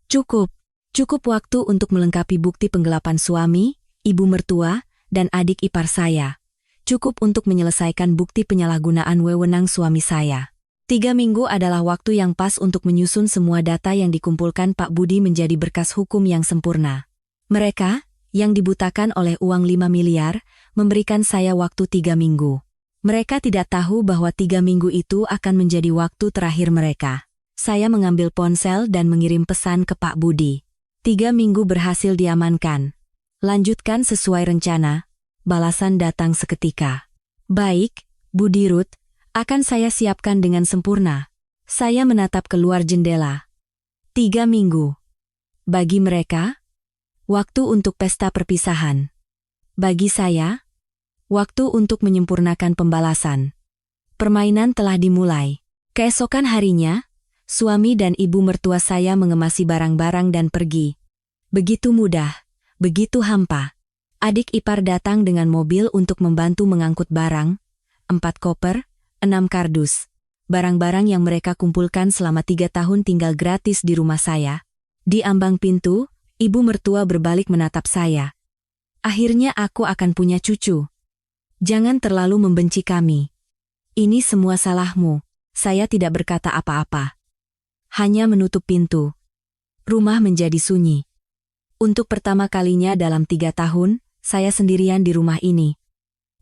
Cukup. Cukup waktu untuk melengkapi bukti penggelapan suami, ibu mertua, dan adik ipar saya. Cukup untuk menyelesaikan bukti penyalahgunaan wewenang suami saya. 3 minggu adalah waktu yang pas untuk menyusun semua data yang dikumpulkan Pak Budi menjadi berkas hukum yang sempurna. Mereka, yang dibutakan oleh uang 5 miliar, memberikan saya waktu 3 minggu. Mereka tidak tahu bahwa 3 minggu itu akan menjadi waktu terakhir mereka. Saya mengambil ponsel dan mengirim pesan ke Pak Budi. 3 minggu berhasil diamankan. Lanjutkan sesuai rencana. Balasan datang seketika. Baik, Budi Ruth, akan saya siapkan dengan sempurna. Saya menatap keluar jendela. 3 minggu. Bagi mereka, waktu untuk pesta perpisahan. Bagi saya, waktu untuk menyempurnakan pembalasan. Permainan telah dimulai. Keesokan harinya, suami dan ibu mertua saya mengemasi barang-barang dan pergi. Begitu mudah, begitu hampa. Adik ipar datang dengan mobil untuk membantu mengangkut barang, 4 koper, 6 kardus. Barang-barang yang mereka kumpulkan selama 3 tahun tinggal gratis di rumah saya. Di ambang pintu, ibu mertua berbalik menatap saya. Akhirnya aku akan punya cucu. Jangan terlalu membenci kami. Ini semua salahmu. Saya tidak berkata apa-apa. Hanya menutup pintu. Rumah menjadi sunyi. Untuk pertama kalinya dalam 3 tahun, saya sendirian di rumah ini.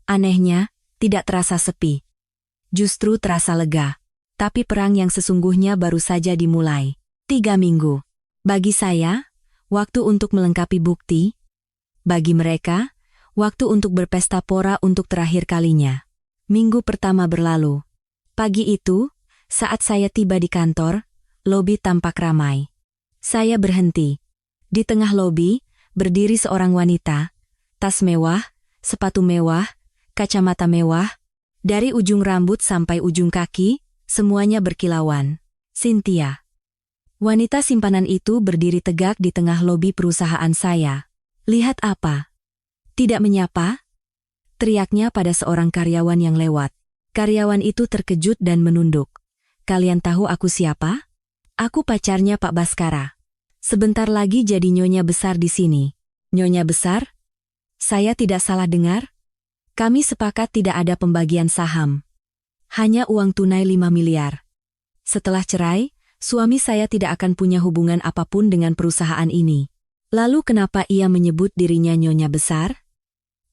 Anehnya, tidak terasa sepi. Justru terasa lega. Tapi perang yang sesungguhnya baru saja dimulai. 3 minggu. Bagi saya, waktu untuk melengkapi bukti. Bagi mereka, waktu untuk berpesta pora untuk terakhir kalinya. Minggu pertama berlalu. Pagi itu, saat saya tiba di kantor, lobi tampak ramai. Saya berhenti. Di tengah lobi, berdiri seorang wanita. Tas mewah, sepatu mewah, kacamata mewah. Dari ujung rambut sampai ujung kaki, semuanya berkilauan. Cynthia. Wanita simpanan itu berdiri tegak di tengah lobi perusahaan saya. Lihat apa? Tidak menyapa? Teriaknya pada seorang karyawan yang lewat. Karyawan itu terkejut dan menunduk. Kalian tahu aku siapa? Aku pacarnya Pak Baskara. Sebentar lagi jadi nyonya besar di sini. Nyonya besar? Saya tidak salah dengar? Kami sepakat tidak ada pembagian saham. Hanya uang tunai 5 miliar. Setelah cerai, suami saya tidak akan punya hubungan apapun dengan perusahaan ini. Lalu kenapa ia menyebut dirinya nyonya besar?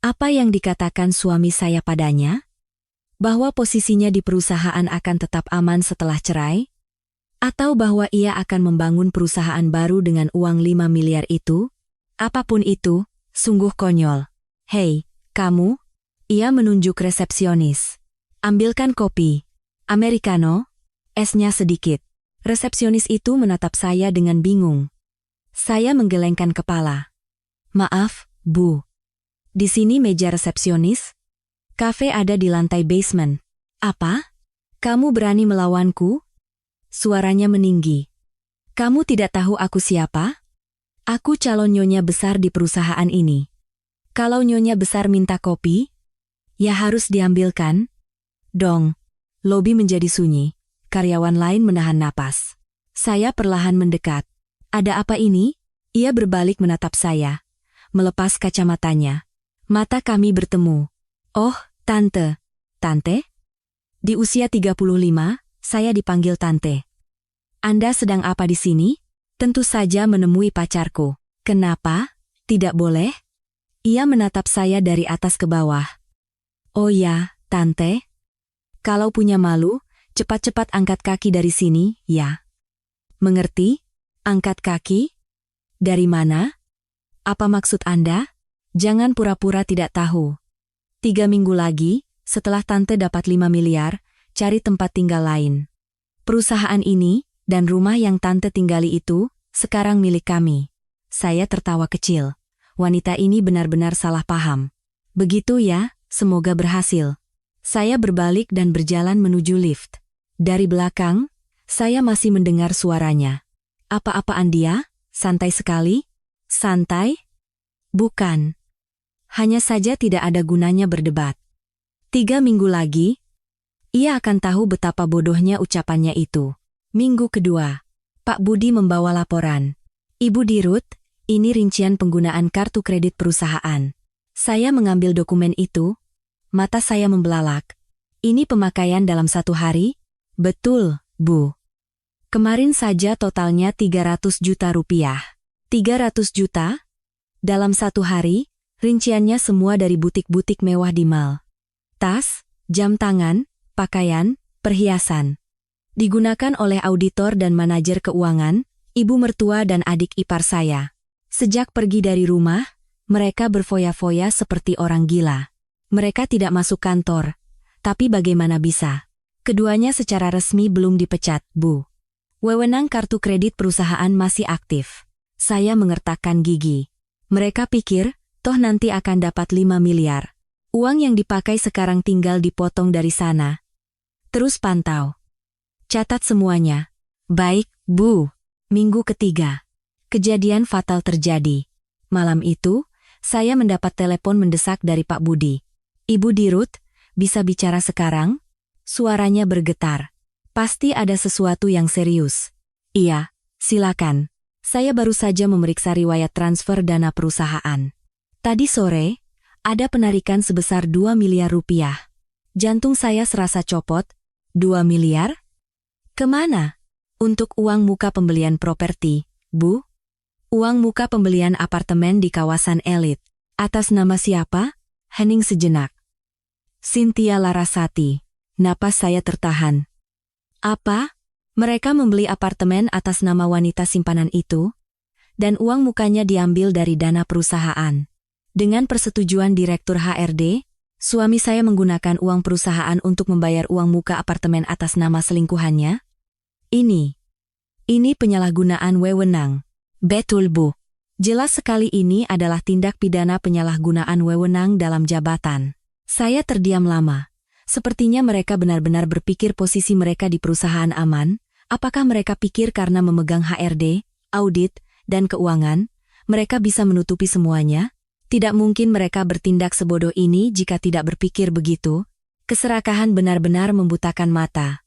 Apa yang dikatakan suami saya padanya? Bahwa posisinya di perusahaan akan tetap aman setelah cerai? Atau bahwa ia akan membangun perusahaan baru dengan uang 5 miliar itu? Apapun itu, sungguh konyol. Hei, kamu? Ia menunjuk resepsionis. Ambilkan kopi. Americano, esnya sedikit. Resepsionis itu menatap saya dengan bingung. Saya menggelengkan kepala. Maaf, Bu. Di sini meja resepsionis? Kafe ada di lantai basement. Apa? Kamu berani melawanku? Suaranya meninggi. Kamu tidak tahu aku siapa? Aku calon nyonya besar di perusahaan ini. Kalau nyonya besar minta kopi, ya harus diambilkan. Dong. Lobi menjadi sunyi. Karyawan lain menahan napas. Saya perlahan mendekat. Ada apa ini? Ia berbalik menatap saya. Melepas kacamatanya. Mata kami bertemu. Oh, Tante. Tante? Di usia 35, saya dipanggil Tante. Anda sedang apa di sini? Tentu saja menemui pacarku. Kenapa? Tidak boleh? Ia menatap saya dari atas ke bawah. Oh ya, Tante. Kalau punya malu, cepat-cepat angkat kaki dari sini, ya. Mengerti? Angkat kaki? Dari mana? Apa maksud Anda? Jangan pura-pura tidak tahu. 3 minggu lagi, setelah Tante dapat 5 miliar, cari tempat tinggal lain. Perusahaan ini, dan rumah yang Tante tinggali itu, sekarang milik kami. Saya tertawa kecil. Wanita ini benar-benar salah paham. Begitu ya, semoga berhasil. Saya berbalik dan berjalan menuju lift. Dari belakang, saya masih mendengar suaranya. Apa-apaan dia? Santai sekali? Santai? Bukan. Hanya saja tidak ada gunanya berdebat. 3 minggu lagi, ia akan tahu betapa bodohnya ucapannya itu. Minggu kedua, Pak Budi membawa laporan. Ibu Dirut, ini rincian penggunaan kartu kredit perusahaan. Saya mengambil dokumen itu, mata saya membelalak. Ini pemakaian dalam 1 hari? Betul, Bu. Kemarin saja totalnya 300 juta rupiah. 300 juta? Dalam 1 hari, rinciannya semua dari butik-butik mewah di mall. Tas, jam tangan, pakaian, perhiasan. Digunakan oleh auditor dan manajer keuangan, ibu mertua dan adik ipar saya. Sejak pergi dari rumah, mereka berfoya-foya seperti orang gila. Mereka tidak masuk kantor. Tapi bagaimana bisa? Keduanya secara resmi belum dipecat, Bu. Wewenang kartu kredit perusahaan masih aktif. Saya mengertakkan gigi. Mereka pikir, toh nanti akan dapat 5 miliar. Uang yang dipakai sekarang tinggal dipotong dari sana. Terus pantau. Catat semuanya. Baik, Bu. Minggu ketiga. Kejadian fatal terjadi. Malam itu, saya mendapat telepon mendesak dari Pak Budi. Ibu Dirut, bisa bicara sekarang? Suaranya bergetar. Pasti ada sesuatu yang serius. Iya, silakan. Saya baru saja memeriksa riwayat transfer dana perusahaan. Tadi sore, ada penarikan sebesar 2 miliar rupiah. Jantung saya serasa copot. 2 miliar? Kemana? Untuk uang muka pembelian properti, Bu. Uang muka pembelian apartemen di kawasan elit. Atas nama siapa? Hening sejenak. Cynthia Larasati. Napas saya tertahan. Apa? Mereka membeli apartemen atas nama wanita simpanan itu? Dan uang mukanya diambil dari dana perusahaan. Dengan persetujuan Direktur HRD, suami saya menggunakan uang perusahaan untuk membayar uang muka apartemen atas nama selingkuhannya? Ini penyalahgunaan wewenang. Betul, Bu. Jelas sekali ini adalah tindak pidana penyalahgunaan wewenang dalam jabatan. Saya terdiam lama. Sepertinya mereka benar-benar berpikir posisi mereka di perusahaan aman. Apakah mereka pikir karena memegang HRD, audit, dan keuangan, mereka bisa menutupi semuanya? Tidak mungkin mereka bertindak sebodoh ini jika tidak berpikir begitu. Keserakahan benar-benar membutakan mata.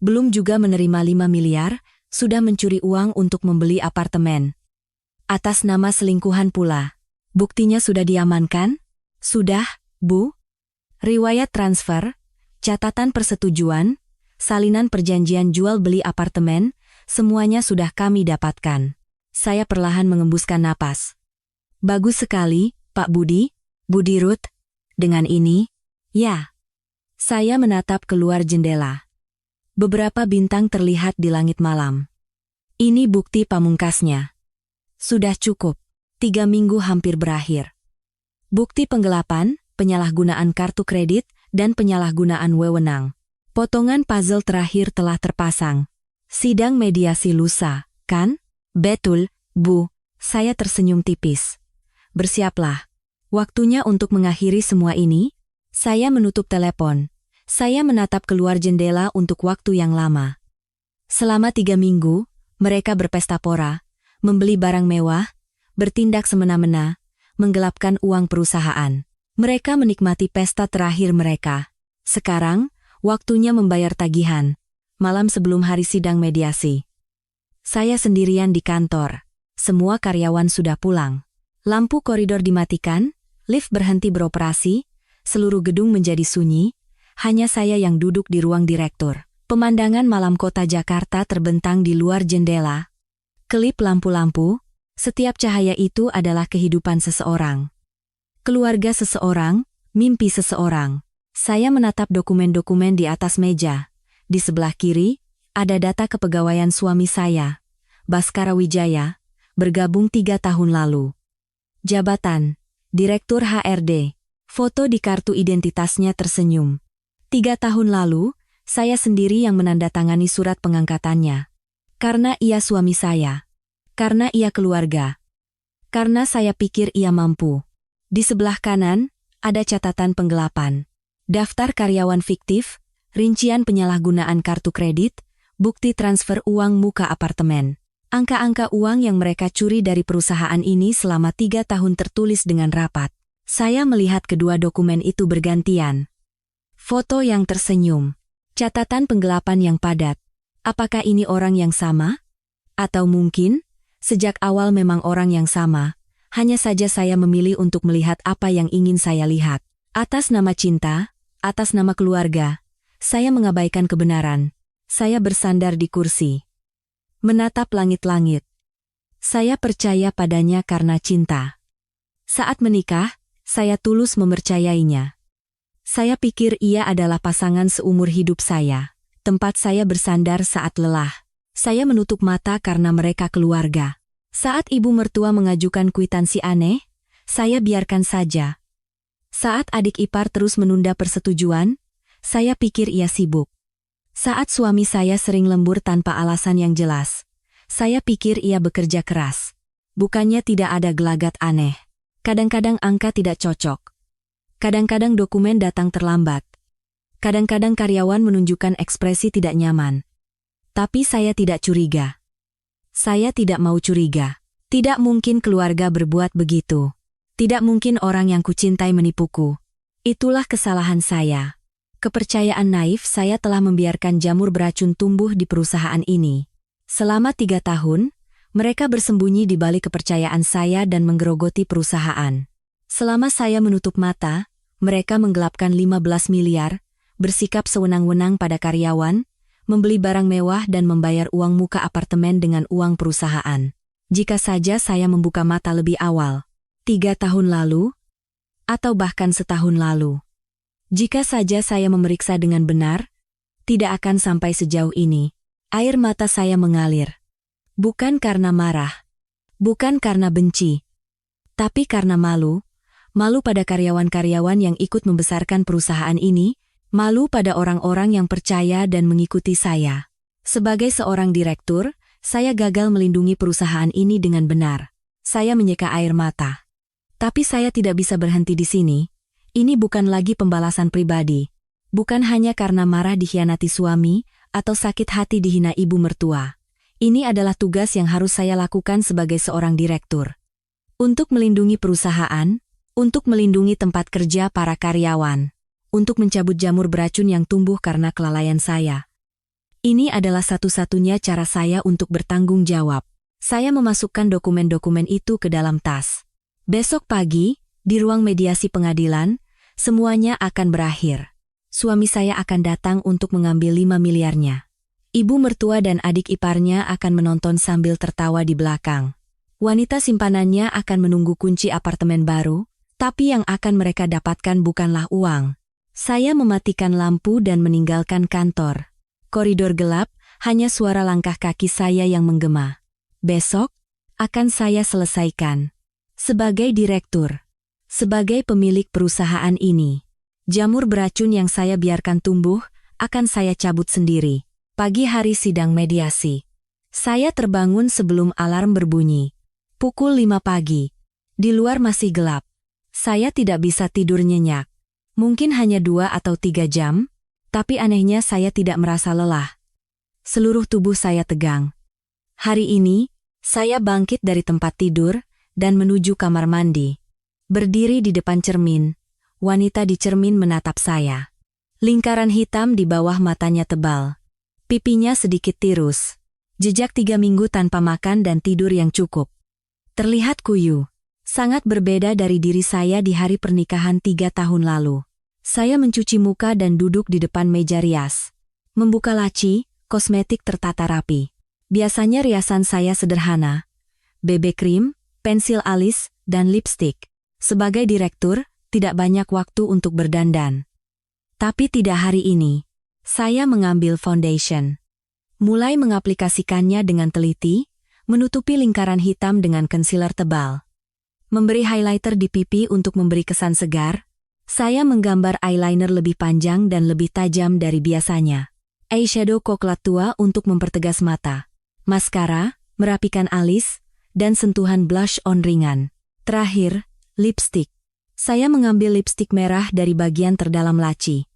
Belum juga menerima 5 miliar, sudah mencuri uang untuk membeli apartemen. Atas nama selingkuhan pula. Buktinya sudah diamankan? Sudah, Bu. Riwayat transfer, catatan persetujuan, salinan perjanjian jual beli apartemen, semuanya sudah kami dapatkan. Saya perlahan mengembuskan napas. Bagus sekali, Pak Budi, Bu Dirut. Dengan ini, ya. Saya menatap keluar jendela. Beberapa bintang terlihat di langit malam. Ini bukti pamungkasnya. Sudah cukup. 3 minggu hampir berakhir. Bukti penggelapan, penyalahgunaan kartu kredit, dan penyalahgunaan wewenang. Potongan puzzle terakhir telah terpasang. Sidang mediasi lusa, kan? Betul, Bu. Saya tersenyum tipis. Bersiaplah. Waktunya untuk mengakhiri semua ini. Saya menutup telepon. Saya menatap keluar jendela untuk waktu yang lama. Selama 3 minggu, mereka berpesta pora, membeli barang mewah, bertindak semena-mena, menggelapkan uang perusahaan. Mereka menikmati pesta terakhir mereka. Sekarang, waktunya membayar tagihan. Malam sebelum hari sidang mediasi. Saya sendirian di kantor. Semua karyawan sudah pulang. Lampu koridor dimatikan, lift berhenti beroperasi. Seluruh gedung menjadi sunyi, hanya saya yang duduk di ruang direktur. Pemandangan malam kota Jakarta terbentang di luar jendela. Kelip lampu-lampu, setiap cahaya itu adalah kehidupan seseorang. Keluarga seseorang, mimpi seseorang. Saya menatap dokumen-dokumen di atas meja. Di sebelah kiri, ada data kepegawaian suami saya, Baskara Wijaya, bergabung 3 tahun lalu. Jabatan, Direktur HRD. Foto di kartu identitasnya tersenyum. 3 tahun lalu, saya sendiri yang menandatangani surat pengangkatannya. Karena ia suami saya. Karena ia keluarga. Karena saya pikir ia mampu. Di sebelah kanan, ada catatan penggelapan. Daftar karyawan fiktif, rincian penyalahgunaan kartu kredit, bukti transfer uang muka apartemen. Angka-angka uang yang mereka curi dari perusahaan ini selama 3 tahun tertulis dengan rapat. Saya melihat kedua dokumen itu bergantian. Foto yang tersenyum. Catatan penggelapan yang padat. Apakah ini orang yang sama? Atau mungkin, sejak awal memang orang yang sama, hanya saja saya memilih untuk melihat apa yang ingin saya lihat. Atas nama cinta, atas nama keluarga, saya mengabaikan kebenaran. Saya bersandar di kursi. Menatap langit-langit. Saya percaya padanya karena cinta. Saat menikah, saya tulus mempercayainya. Saya pikir ia adalah pasangan seumur hidup saya, tempat saya bersandar saat lelah. Saya menutup mata karena mereka keluarga. Saat ibu mertua mengajukan kwitansi aneh, saya biarkan saja. Saat adik ipar terus menunda persetujuan, saya pikir ia sibuk. Saat suami saya sering lembur tanpa alasan yang jelas, saya pikir ia bekerja keras. Bukannya tidak ada gelagat aneh. Kadang-kadang angka tidak cocok. Kadang-kadang dokumen datang terlambat. Kadang-kadang karyawan menunjukkan ekspresi tidak nyaman. Tapi saya tidak curiga. Saya tidak mau curiga. Tidak mungkin keluarga berbuat begitu. Tidak mungkin orang yang kucintai menipuku. Itulah kesalahan saya. Kepercayaan naif saya telah membiarkan jamur beracun tumbuh di perusahaan ini. Selama 3 tahun, mereka bersembunyi di balik kepercayaan saya dan menggerogoti perusahaan. Selama saya menutup mata, mereka menggelapkan 15 miliar, bersikap sewenang-wenang pada karyawan, membeli barang mewah dan membayar uang muka apartemen dengan uang perusahaan. Jika saja saya membuka mata lebih awal, 3 tahun lalu, atau bahkan setahun lalu. Jika saja saya memeriksa dengan benar, tidak akan sampai sejauh ini. Air mata saya mengalir. Bukan karena marah, bukan karena benci, tapi karena malu. Malu pada karyawan-karyawan yang ikut membesarkan perusahaan ini, malu pada orang-orang yang percaya dan mengikuti saya. Sebagai seorang direktur, saya gagal melindungi perusahaan ini dengan benar. Saya menyeka air mata. Tapi saya tidak bisa berhenti di sini. Ini bukan lagi pembalasan pribadi. Bukan hanya karena marah dikhianati suami, atau sakit hati dihina ibu mertua. Ini adalah tugas yang harus saya lakukan sebagai seorang direktur. Untuk melindungi perusahaan, untuk melindungi tempat kerja para karyawan, untuk mencabut jamur beracun yang tumbuh karena kelalaian saya. Ini adalah satu-satunya cara saya untuk bertanggung jawab. Saya memasukkan dokumen-dokumen itu ke dalam tas. Besok pagi, di ruang mediasi pengadilan, semuanya akan berakhir. Suami saya akan datang untuk mengambil 5 miliarnya. Ibu mertua dan adik iparnya akan menonton sambil tertawa di belakang. Wanita simpanannya akan menunggu kunci apartemen baru, tapi yang akan mereka dapatkan bukanlah uang. Saya mematikan lampu dan meninggalkan kantor. Koridor gelap, hanya suara langkah kaki saya yang menggema. Besok, akan saya selesaikan. Sebagai direktur, sebagai pemilik perusahaan ini, jamur beracun yang saya biarkan tumbuh, akan saya cabut sendiri. Pagi hari sidang mediasi. Saya terbangun sebelum alarm berbunyi. Pukul 5 pagi. Di luar masih gelap. Saya tidak bisa tidur nyenyak. Mungkin hanya 2 atau 3 jam, tapi anehnya saya tidak merasa lelah. Seluruh tubuh saya tegang. Hari ini, saya bangkit dari tempat tidur dan menuju kamar mandi. Berdiri di depan cermin, wanita di cermin menatap saya. Lingkaran hitam di bawah matanya tebal. Pipinya sedikit tirus. Jejak 3 minggu tanpa makan dan tidur yang cukup. Terlihat kuyu. Sangat berbeda dari diri saya di hari pernikahan 3 tahun lalu. Saya mencuci muka dan duduk di depan meja rias. Membuka laci, kosmetik tertata rapi. Biasanya riasan saya sederhana. BB krim, pensil alis, dan lipstik. Sebagai direktur, tidak banyak waktu untuk berdandan. Tapi tidak hari ini. Saya mengambil foundation. Mulai mengaplikasikannya dengan teliti, menutupi lingkaran hitam dengan concealer tebal. Memberi highlighter di pipi untuk memberi kesan segar. Saya menggambar eyeliner lebih panjang dan lebih tajam dari biasanya. Eyeshadow coklat tua untuk mempertegas mata. Maskara, merapikan alis, dan sentuhan blush on ringan. Terakhir, lipstik. Saya mengambil lipstik merah dari bagian terdalam laci.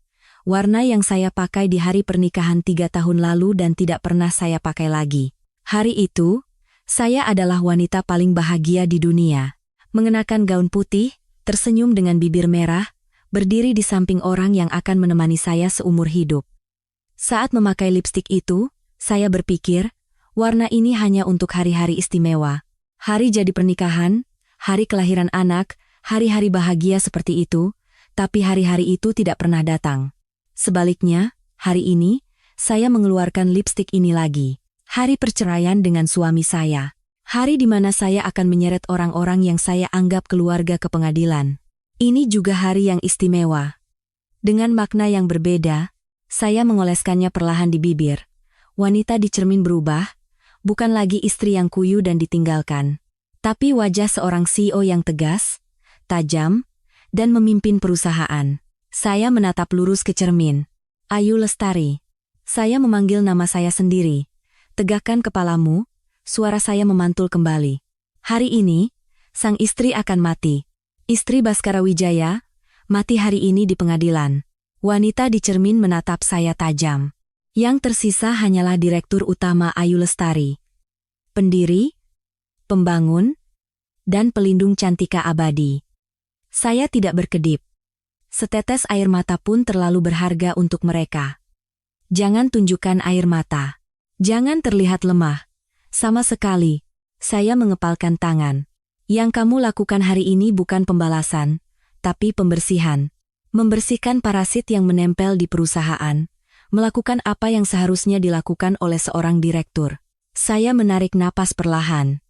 Warna yang saya pakai di hari pernikahan 3 tahun lalu dan tidak pernah saya pakai lagi. Hari itu, saya adalah wanita paling bahagia di dunia. Mengenakan gaun putih, tersenyum dengan bibir merah, berdiri di samping orang yang akan menemani saya seumur hidup. Saat memakai lipstik itu, saya berpikir, warna ini hanya untuk hari-hari istimewa. Hari jadi pernikahan, hari kelahiran anak, hari-hari bahagia seperti itu, tapi hari-hari itu tidak pernah datang. Sebaliknya, hari ini, saya mengeluarkan lipstik ini lagi. Hari perceraian dengan suami saya. Hari di mana saya akan menyeret orang-orang yang saya anggap keluarga ke pengadilan. Ini juga hari yang istimewa. Dengan makna yang berbeda, saya mengoleskannya perlahan di bibir. Wanita di cermin berubah, bukan lagi istri yang kuyu dan ditinggalkan, tapi wajah seorang CEO yang tegas, tajam, dan memimpin perusahaan. Saya menatap lurus ke cermin. Ayu Lestari. Saya memanggil nama saya sendiri. Tegakkan kepalamu, suara saya memantul kembali. Hari ini, sang istri akan mati. Istri Baskara Wijaya, mati hari ini di pengadilan. Wanita di cermin menatap saya tajam. Yang tersisa hanyalah Direktur Utama Ayu Lestari. Pendiri, pembangun, dan pelindung Cantika Abadi. Saya tidak berkedip. Setetes air mata pun terlalu berharga untuk mereka. Jangan tunjukkan air mata. Jangan terlihat lemah. Sama sekali, saya mengepalkan tangan. Yang kamu lakukan hari ini bukan pembalasan, tapi pembersihan. Membersihkan parasit yang menempel di perusahaan. Melakukan apa yang seharusnya dilakukan oleh seorang direktur. Saya menarik napas perlahan.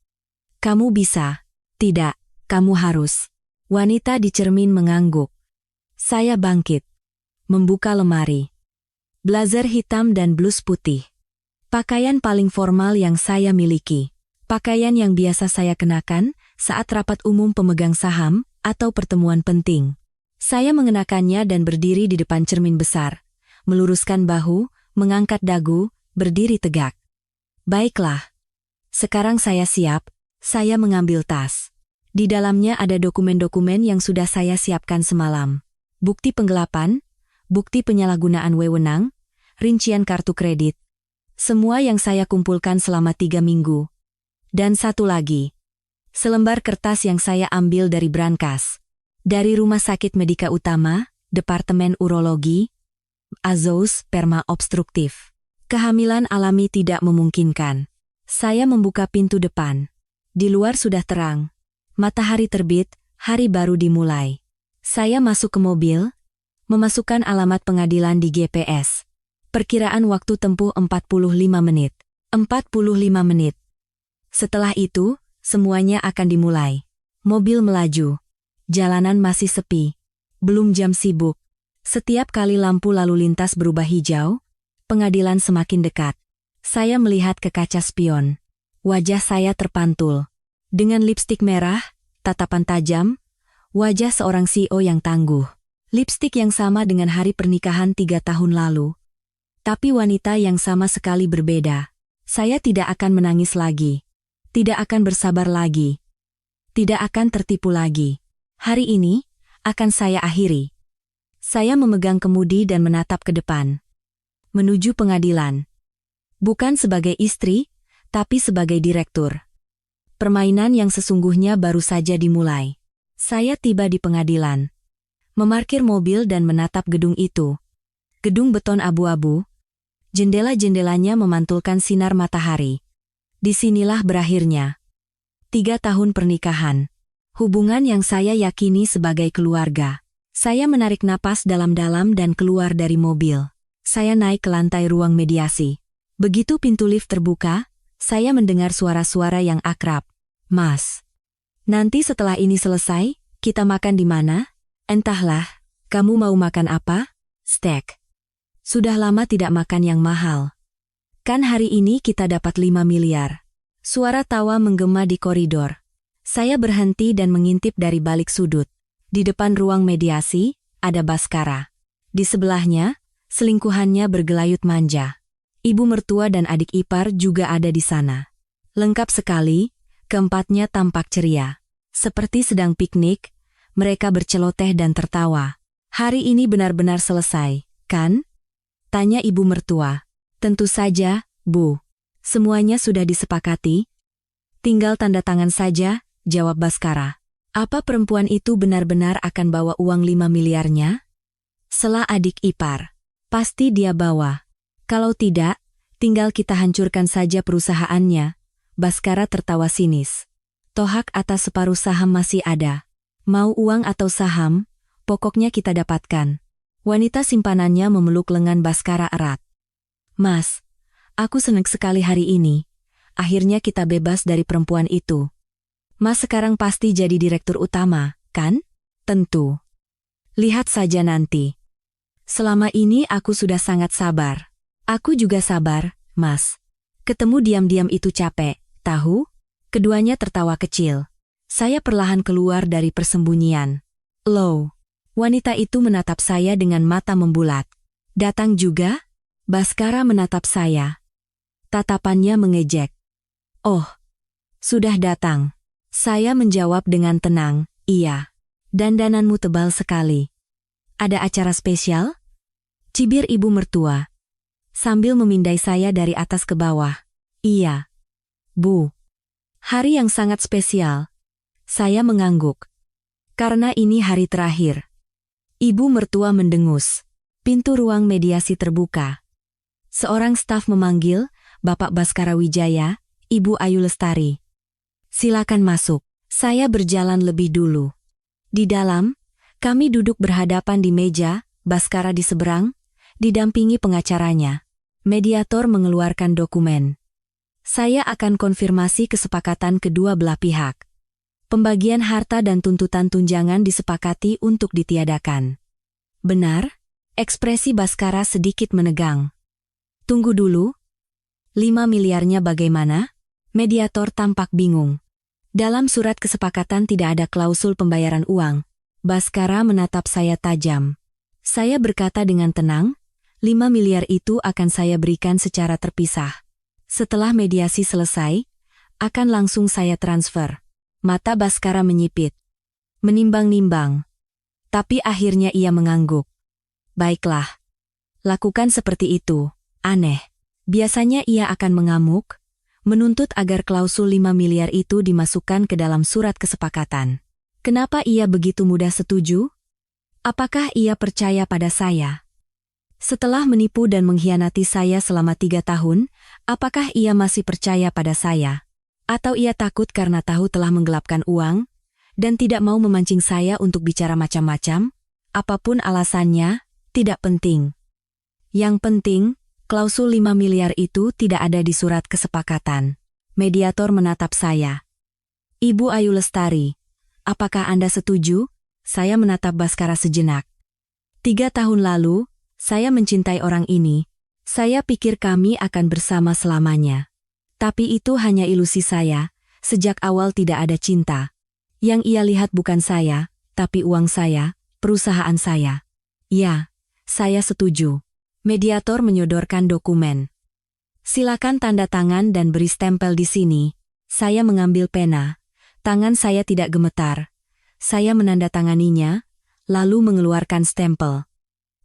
Kamu bisa. Tidak, kamu harus. Wanita di cermin mengangguk. Saya bangkit. Membuka lemari. Blazer hitam dan blus putih. Pakaian paling formal yang saya miliki. Pakaian yang biasa saya kenakan saat rapat umum pemegang saham atau pertemuan penting. Saya mengenakannya dan berdiri di depan cermin besar. Meluruskan bahu, mengangkat dagu, berdiri tegak. Baiklah. Sekarang saya siap, saya mengambil tas. Di dalamnya ada dokumen-dokumen yang sudah saya siapkan semalam. Bukti penggelapan, bukti penyalahgunaan wewenang, rincian kartu kredit. Semua yang saya kumpulkan selama 3 minggu. Dan satu lagi. Selembar kertas yang saya ambil dari brankas. Dari Rumah Sakit Medika Utama, Departemen Urologi, Azous sperma obstruktif. Kehamilan alami tidak memungkinkan. Saya membuka pintu depan. Di luar sudah terang. Matahari terbit, hari baru dimulai. Saya masuk ke mobil, memasukkan alamat pengadilan di GPS. Perkiraan waktu tempuh 45 menit. 45 menit. Setelah itu, semuanya akan dimulai. Mobil melaju. Jalanan masih sepi. Belum jam sibuk. Setiap kali lampu lalu lintas berubah hijau, pengadilan semakin dekat. Saya melihat ke kaca spion. Wajah saya terpantul. Dengan lipstik merah, tatapan tajam, wajah seorang CEO yang tangguh. Lipstik yang sama dengan hari pernikahan 3 tahun lalu. Tapi wanita yang sama sekali berbeda. Saya tidak akan menangis lagi. Tidak akan bersabar lagi. Tidak akan tertipu lagi. Hari ini, akan saya akhiri. Saya memegang kemudi dan menatap ke depan. Menuju pengadilan. Bukan sebagai istri, tapi sebagai direktur. Permainan yang sesungguhnya baru saja dimulai. Saya tiba di pengadilan. Memarkir mobil dan menatap gedung itu. Gedung beton abu-abu. Jendela-jendelanya memantulkan sinar matahari. Disinilah berakhirnya 3 tahun pernikahan. Hubungan yang saya yakini sebagai keluarga. Saya menarik napas dalam-dalam dan keluar dari mobil. Saya naik ke lantai ruang mediasi. Begitu pintu lift terbuka, saya mendengar suara-suara yang akrab. Mas, nanti setelah ini selesai, kita makan di mana? Entahlah, kamu mau makan apa? Steak. Sudah lama tidak makan yang mahal. Kan hari ini kita dapat 5 miliar. Suara tawa menggema di koridor. Saya berhenti dan mengintip dari balik sudut. Di depan ruang mediasi, ada Baskara. Di sebelahnya, selingkuhannya bergelayut manja. Ibu mertua dan adik ipar juga ada di sana. Lengkap sekali, keempatnya tampak ceria. Seperti sedang piknik, mereka berceloteh dan tertawa. Hari ini benar-benar selesai, kan? Tanya ibu mertua. Tentu saja, Bu. Semuanya sudah disepakati. Tinggal tanda tangan saja, jawab Baskara. Apa perempuan itu benar-benar akan bawa uang 5 miliarnya? Sela adik ipar. Pasti dia bawa. Kalau tidak, tinggal kita hancurkan saja perusahaannya. Baskara tertawa sinis. Tohak atas separuh saham masih ada. Mau uang atau saham, pokoknya kita dapatkan. Wanita simpanannya memeluk lengan Baskara erat. Mas, aku senang sekali hari ini. Akhirnya kita bebas dari perempuan itu. Mas sekarang pasti jadi direktur utama, kan? Tentu. Lihat saja nanti. Selama ini aku sudah sangat sabar. Aku juga sabar, Mas. Ketemu diam-diam itu capek, tahu? Keduanya tertawa kecil. Saya perlahan keluar dari persembunyian. Loh, wanita itu menatap saya dengan mata membulat. Datang juga? Baskara menatap saya. Tatapannya mengejek. Oh, sudah datang. Saya menjawab dengan tenang, iya. Dandananmu tebal sekali. Ada acara spesial? Cibir ibu mertua. Sambil memindai saya dari atas ke bawah. Iya. Bu. Hari yang sangat spesial. Saya mengangguk. Karena ini hari terakhir. Ibu mertua mendengus. Pintu ruang mediasi terbuka. Seorang staf memanggil, Bapak Baskara Wijaya, Ibu Ayu Lestari. Silakan masuk. Saya berjalan lebih dulu. Di dalam, kami duduk berhadapan di meja, Baskara di seberang, didampingi pengacaranya. Mediator mengeluarkan dokumen. Saya akan konfirmasi kesepakatan kedua belah pihak. Pembagian harta dan tuntutan tunjangan disepakati untuk ditiadakan. Benar? Ekspresi Baskara sedikit menegang. Tunggu dulu. 5 miliarnya bagaimana? Mediator tampak bingung. Dalam surat kesepakatan tidak ada klausul pembayaran uang. Baskara menatap saya tajam. Saya berkata dengan tenang, 5 miliar itu akan saya berikan secara terpisah. Setelah mediasi selesai, akan langsung saya transfer. Mata Baskara menyipit. Menimbang-nimbang. Tapi akhirnya ia mengangguk. Baiklah. Lakukan seperti itu. Aneh. Biasanya ia akan mengamuk, menuntut agar klausul 5 miliar itu dimasukkan ke dalam surat kesepakatan. Kenapa ia begitu mudah setuju? Apakah ia percaya pada saya? Setelah menipu dan mengkhianati saya selama 3 tahun, apakah ia masih percaya pada saya? Atau ia takut karena tahu telah menggelapkan uang, dan tidak mau memancing saya untuk bicara macam-macam? Apapun alasannya, tidak penting. Yang penting, klausul 5 miliar itu tidak ada di surat kesepakatan. Mediator menatap saya. Ibu Ayu Lestari, apakah Anda setuju? Saya menatap Baskara sejenak. 3 tahun lalu, saya mencintai orang ini. Saya pikir kami akan bersama selamanya. Tapi itu hanya ilusi saya, sejak awal tidak ada cinta. Yang ia lihat bukan saya, tapi uang saya, perusahaan saya. Ya, saya setuju. Mediator menyodorkan dokumen. Silakan tanda tangan dan beri stempel di sini. Saya mengambil pena. Tangan saya tidak gemetar. Saya menandatanganinya, lalu mengeluarkan stempel.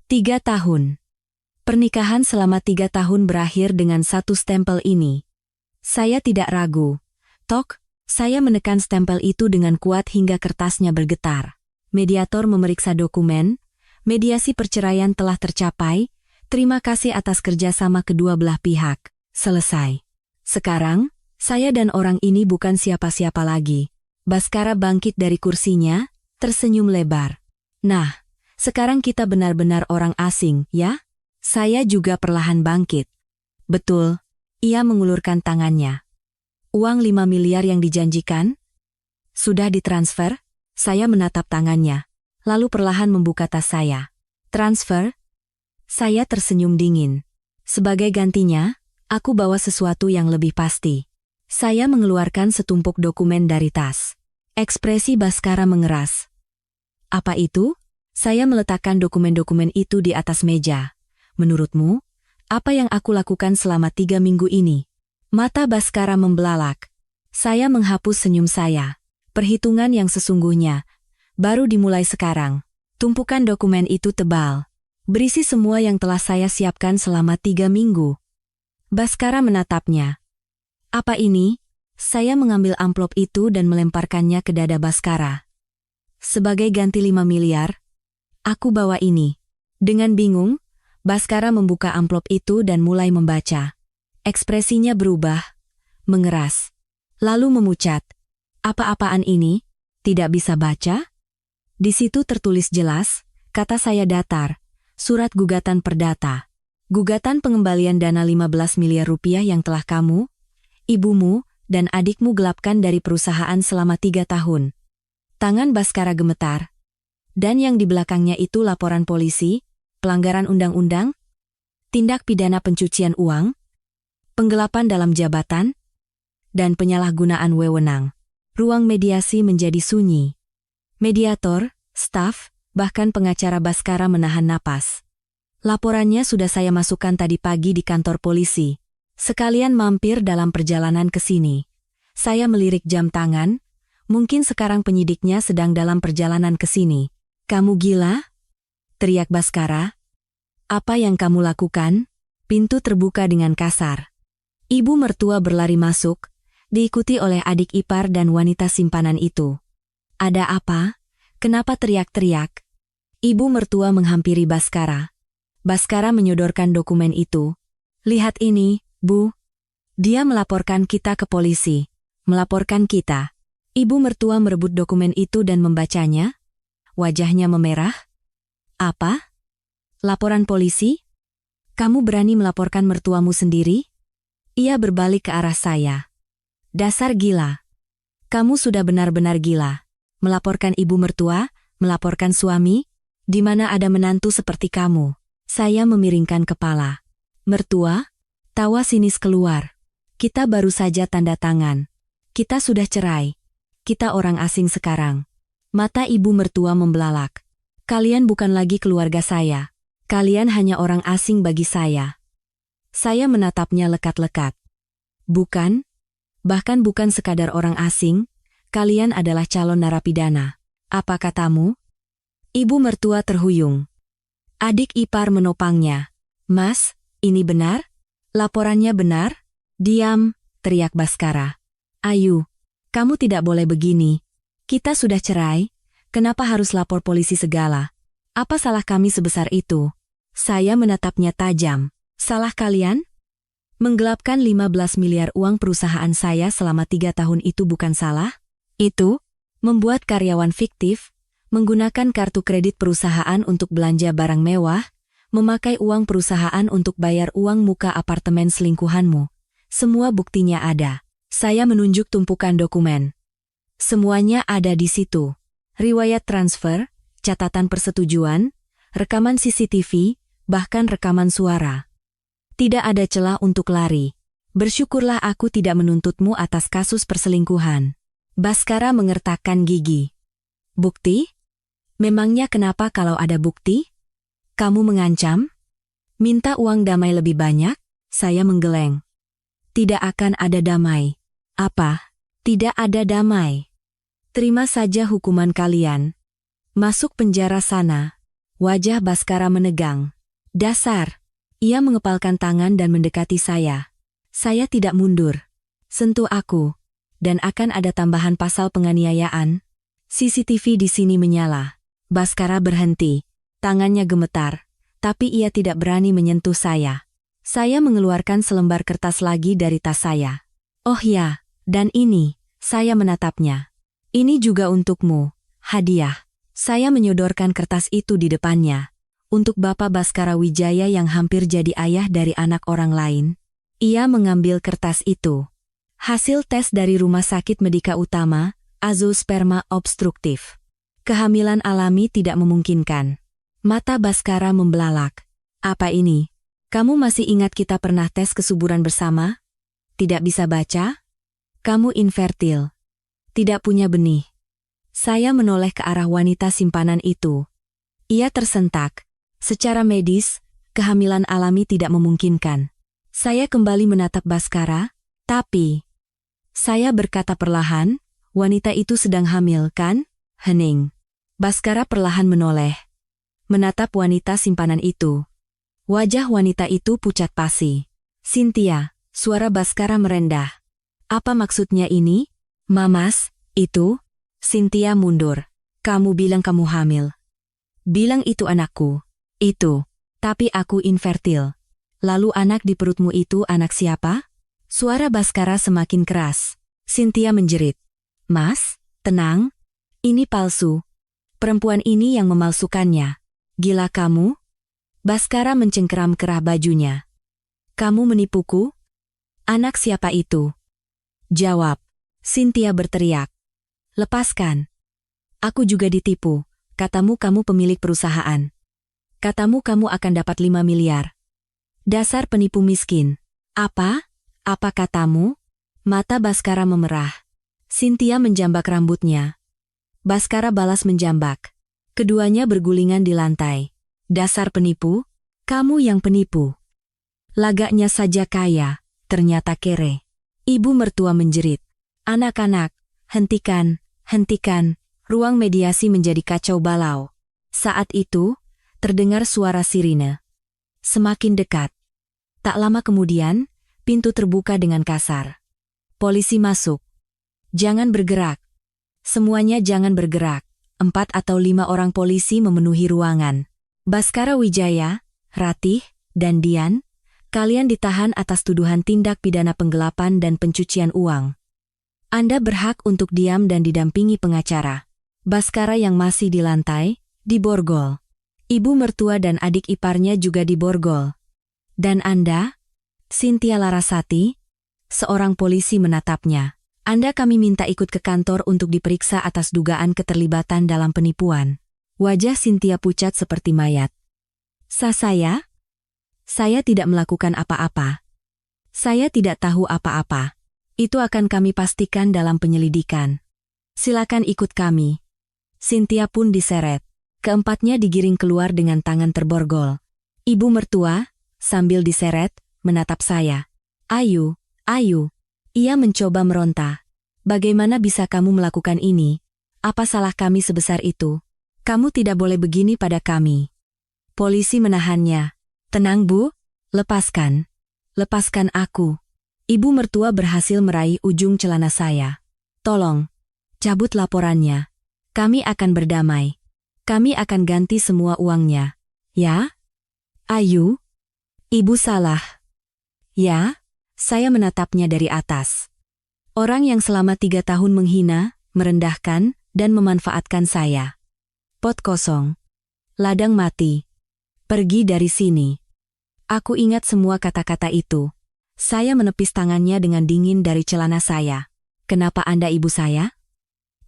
3 tahun. Pernikahan selama 3 tahun berakhir dengan satu stempel ini. Saya tidak ragu. Tok, saya menekan stempel itu dengan kuat hingga kertasnya bergetar. Mediator memeriksa dokumen. Mediasi perceraian telah tercapai. Terima kasih atas kerjasama kedua belah pihak. Selesai. Sekarang, saya dan orang ini bukan siapa-siapa lagi. Baskara bangkit dari kursinya, tersenyum lebar. Nah, Sekarang kita benar-benar orang asing, ya? Saya juga perlahan bangkit. Betul, ia mengulurkan tangannya. Uang 5 miliar yang dijanjikan? Sudah ditransfer? Saya menatap tangannya, lalu perlahan membuka tas saya. Transfer? Saya tersenyum dingin. Sebagai gantinya, aku bawa sesuatu yang lebih pasti. Saya mengeluarkan setumpuk dokumen dari tas. Ekspresi Baskara mengeras. Apa itu? Saya meletakkan dokumen-dokumen itu di atas meja. Menurutmu, apa yang aku lakukan selama 3 minggu ini? Mata Baskara membelalak. Saya menghapus senyum saya. Perhitungan yang sesungguhnya baru dimulai sekarang. Tumpukan dokumen itu tebal. Berisi semua yang telah saya siapkan selama 3 minggu. Baskara menatapnya. Apa ini? Saya mengambil amplop itu dan melemparkannya ke dada Baskara. Sebagai ganti 5 miliar, aku bawa ini. Dengan bingung, Baskara membuka amplop itu dan mulai membaca. Ekspresinya berubah, mengeras. Lalu memucat. Apa-apaan ini? Tidak bisa baca? Di situ tertulis jelas, kata saya datar. Surat gugatan perdata. Gugatan pengembalian dana 15 miliar rupiah yang telah kamu, ibumu, dan adikmu gelapkan dari perusahaan selama 3 tahun. Tangan Baskara gemetar. Dan yang di belakangnya itu laporan polisi, pelanggaran undang-undang, tindak pidana pencucian uang, penggelapan dalam jabatan, dan penyalahgunaan wewenang. Ruang mediasi menjadi sunyi. Mediator, staf, bahkan pengacara Baskara menahan napas. Laporannya sudah saya masukkan tadi pagi di kantor polisi. Sekalian mampir dalam perjalanan ke sini. Saya melirik jam tangan, mungkin sekarang penyidiknya sedang dalam perjalanan ke sini. Kamu gila? Teriak Baskara. Apa yang kamu lakukan? Pintu terbuka dengan kasar. Ibu mertua berlari masuk, diikuti oleh adik ipar dan wanita simpanan itu. Ada apa? Kenapa teriak-teriak? Ibu mertua menghampiri Baskara. Baskara menyodorkan dokumen itu. Lihat ini, Bu. Dia melaporkan kita ke polisi. Melaporkan kita. Ibu mertua merebut dokumen itu dan membacanya. Wajahnya memerah. Apa? Laporan polisi? Kamu berani melaporkan mertuamu sendiri? Ia berbalik ke arah saya. Dasar gila. Kamu sudah benar-benar gila. Melaporkan ibu mertua, melaporkan suami, di mana ada menantu seperti kamu. Saya memiringkan kepala. Mertua? Tawa sinis keluar. Kita baru saja tanda tangan. Kita sudah cerai. Kita orang asing sekarang. Mata ibu mertua membelalak. Kalian bukan lagi keluarga saya. Kalian hanya orang asing bagi saya. Saya menatapnya lekat-lekat. Bukan? Bahkan bukan sekadar orang asing, kalian adalah calon narapidana. Apa katamu? Ibu mertua terhuyung. Adik ipar menopangnya. Mas, ini benar? Laporannya benar? Diam, teriak Baskara. Ayu, kamu tidak boleh begini. Kita sudah cerai, kenapa harus lapor polisi segala? Apa salah kami sebesar itu? Saya menatapnya tajam. Salah kalian? Menggelapkan 15 miliar uang perusahaan saya selama 3 tahun itu bukan salah? Itu, membuat karyawan fiktif, menggunakan kartu kredit perusahaan untuk belanja barang mewah, memakai uang perusahaan untuk bayar uang muka apartemen selingkuhanmu. Semua buktinya ada. Saya menunjuk tumpukan dokumen. Semuanya ada di situ. Riwayat transfer, catatan persetujuan, rekaman CCTV, bahkan rekaman suara. Tidak ada celah untuk lari. Bersyukurlah aku tidak menuntutmu atas kasus perselingkuhan. Baskara mengertakkan gigi. Bukti? Memangnya kenapa kalau ada bukti? Kamu mengancam? Minta uang damai lebih banyak? Saya menggeleng. Tidak akan ada damai. Apa? Tidak ada damai. Terima saja hukuman kalian. Masuk penjara sana. Wajah Baskara menegang. Dasar. Ia mengepalkan tangan dan mendekati saya. Saya tidak mundur. Sentuh aku. Dan akan ada tambahan pasal penganiayaan. CCTV di sini menyala. Baskara berhenti. Tangannya gemetar. Tapi ia tidak berani menyentuh saya. Saya mengeluarkan selembar kertas lagi dari tas saya. Oh ya, dan ini, saya menatapnya. Ini juga untukmu, hadiah. Saya menyodorkan kertas itu di depannya. Untuk Bapak Baskara Wijaya yang hampir jadi ayah dari anak orang lain. Ia mengambil kertas itu. Hasil tes dari Rumah Sakit Medika Utama, azoosperma obstruktif. Kehamilan alami tidak memungkinkan. Mata Baskara membelalak. Apa ini? Kamu masih ingat kita pernah tes kesuburan bersama? Tidak bisa baca? Kamu infertil. Tidak punya benih. Saya menoleh ke arah wanita simpanan itu. Ia tersentak. Secara medis, kehamilan alami tidak memungkinkan. Saya kembali menatap Baskara, tapi... Saya berkata perlahan, wanita itu sedang hamil, kan? Hening. Baskara perlahan menoleh. Menatap wanita simpanan itu. Wajah wanita itu pucat pasi. Cynthia, suara Baskara merendah. Apa maksudnya ini? Mamas, itu? Cynthia mundur. Kamu bilang kamu hamil. Bilang itu anakku. Itu. Tapi aku infertil. Lalu anak di perutmu itu anak siapa? Suara Baskara semakin keras. Cynthia menjerit. Mas, tenang. Ini palsu. Perempuan ini yang memalsukannya. Gila kamu? Baskara mencengkeram kerah bajunya. Kamu menipuku? Anak siapa itu? Jawab. Cynthia berteriak. Lepaskan. Aku juga ditipu. Katamu kamu pemilik perusahaan. Katamu kamu akan dapat 5 miliar. Dasar penipu miskin. Apa? Apa katamu? Mata Baskara memerah. Cynthia menjambak rambutnya. Baskara balas menjambak. Keduanya bergulingan di lantai. Dasar penipu? Kamu yang penipu. Lagaknya saja kaya, ternyata kere. Ibu mertua menjerit. Anak-anak, hentikan, hentikan. Ruang mediasi menjadi kacau balau. Saat itu, terdengar suara sirine. Semakin dekat. Tak lama kemudian, pintu terbuka dengan kasar. Polisi masuk. Jangan bergerak. Semuanya jangan bergerak. 4 atau 5 orang polisi memenuhi ruangan. Baskara Wijaya, Ratih, dan Dian, kalian ditahan atas tuduhan tindak pidana penggelapan dan pencucian uang. Anda berhak untuk diam dan didampingi pengacara. Baskara yang masih di lantai, diborgol. Ibu mertua dan adik iparnya juga diborgol. Dan Anda? Cynthia Larasati? Seorang polisi menatapnya. Anda kami minta ikut ke kantor untuk diperiksa atas dugaan keterlibatan dalam penipuan. Wajah Cynthia pucat seperti mayat. Saya? Saya tidak melakukan apa-apa. Saya tidak tahu apa-apa. Itu akan kami pastikan dalam penyelidikan. Silakan ikut kami. Cynthia pun diseret. Keempatnya digiring keluar dengan tangan terborgol. Ibu mertua, sambil diseret, menatap saya. Ayu, Ayu. Ia mencoba meronta. Bagaimana bisa kamu melakukan ini? Apa salah kami sebesar itu? Kamu tidak boleh begini pada kami. Polisi menahannya. Tenang Bu, lepaskan. Lepaskan aku. Ibu mertua berhasil meraih ujung celana saya. Tolong, cabut laporannya. Kami akan berdamai. Kami akan ganti semua uangnya. Ya? Ayu? Ibu salah. Ya? Saya menatapnya dari atas. Orang yang selama 3 tahun menghina, merendahkan, dan memanfaatkan saya. Pot kosong. Ladang mati. Pergi dari sini. Aku ingat semua kata-kata itu. Saya menepis tangannya dengan dingin dari celana saya. Kenapa Anda ibu saya?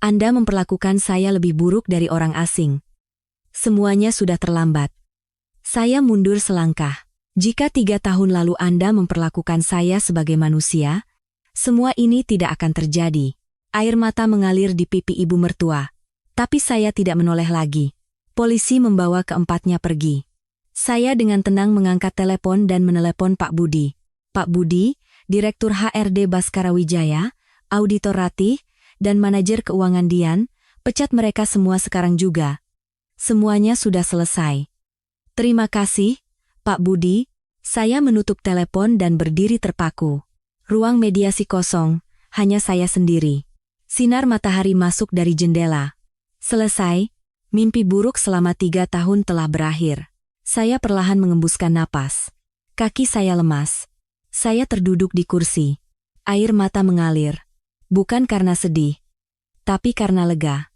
Anda memperlakukan saya lebih buruk dari orang asing. Semuanya sudah terlambat. Saya mundur selangkah. Jika 3 tahun lalu Anda memperlakukan saya sebagai manusia, semua ini tidak akan terjadi. Air mata mengalir di pipi ibu mertua. Tapi saya tidak menoleh lagi. Polisi membawa keempatnya pergi. Saya dengan tenang mengangkat telepon dan menelepon Pak Budi. Pak Budi, Direktur HRD Baskara Wijaya, Auditor Ratih, dan Manajer Keuangan Dian, pecat mereka semua sekarang juga. Semuanya sudah selesai. Terima kasih, Pak Budi. Saya menutup telepon dan berdiri terpaku. Ruang mediasi kosong, hanya saya sendiri. Sinar matahari masuk dari jendela. Selesai, mimpi buruk selama 3 tahun telah berakhir. Saya perlahan mengembuskan napas. Kaki saya lemas. Saya terduduk di kursi. Air mata mengalir. Bukan karena sedih, tapi karena lega.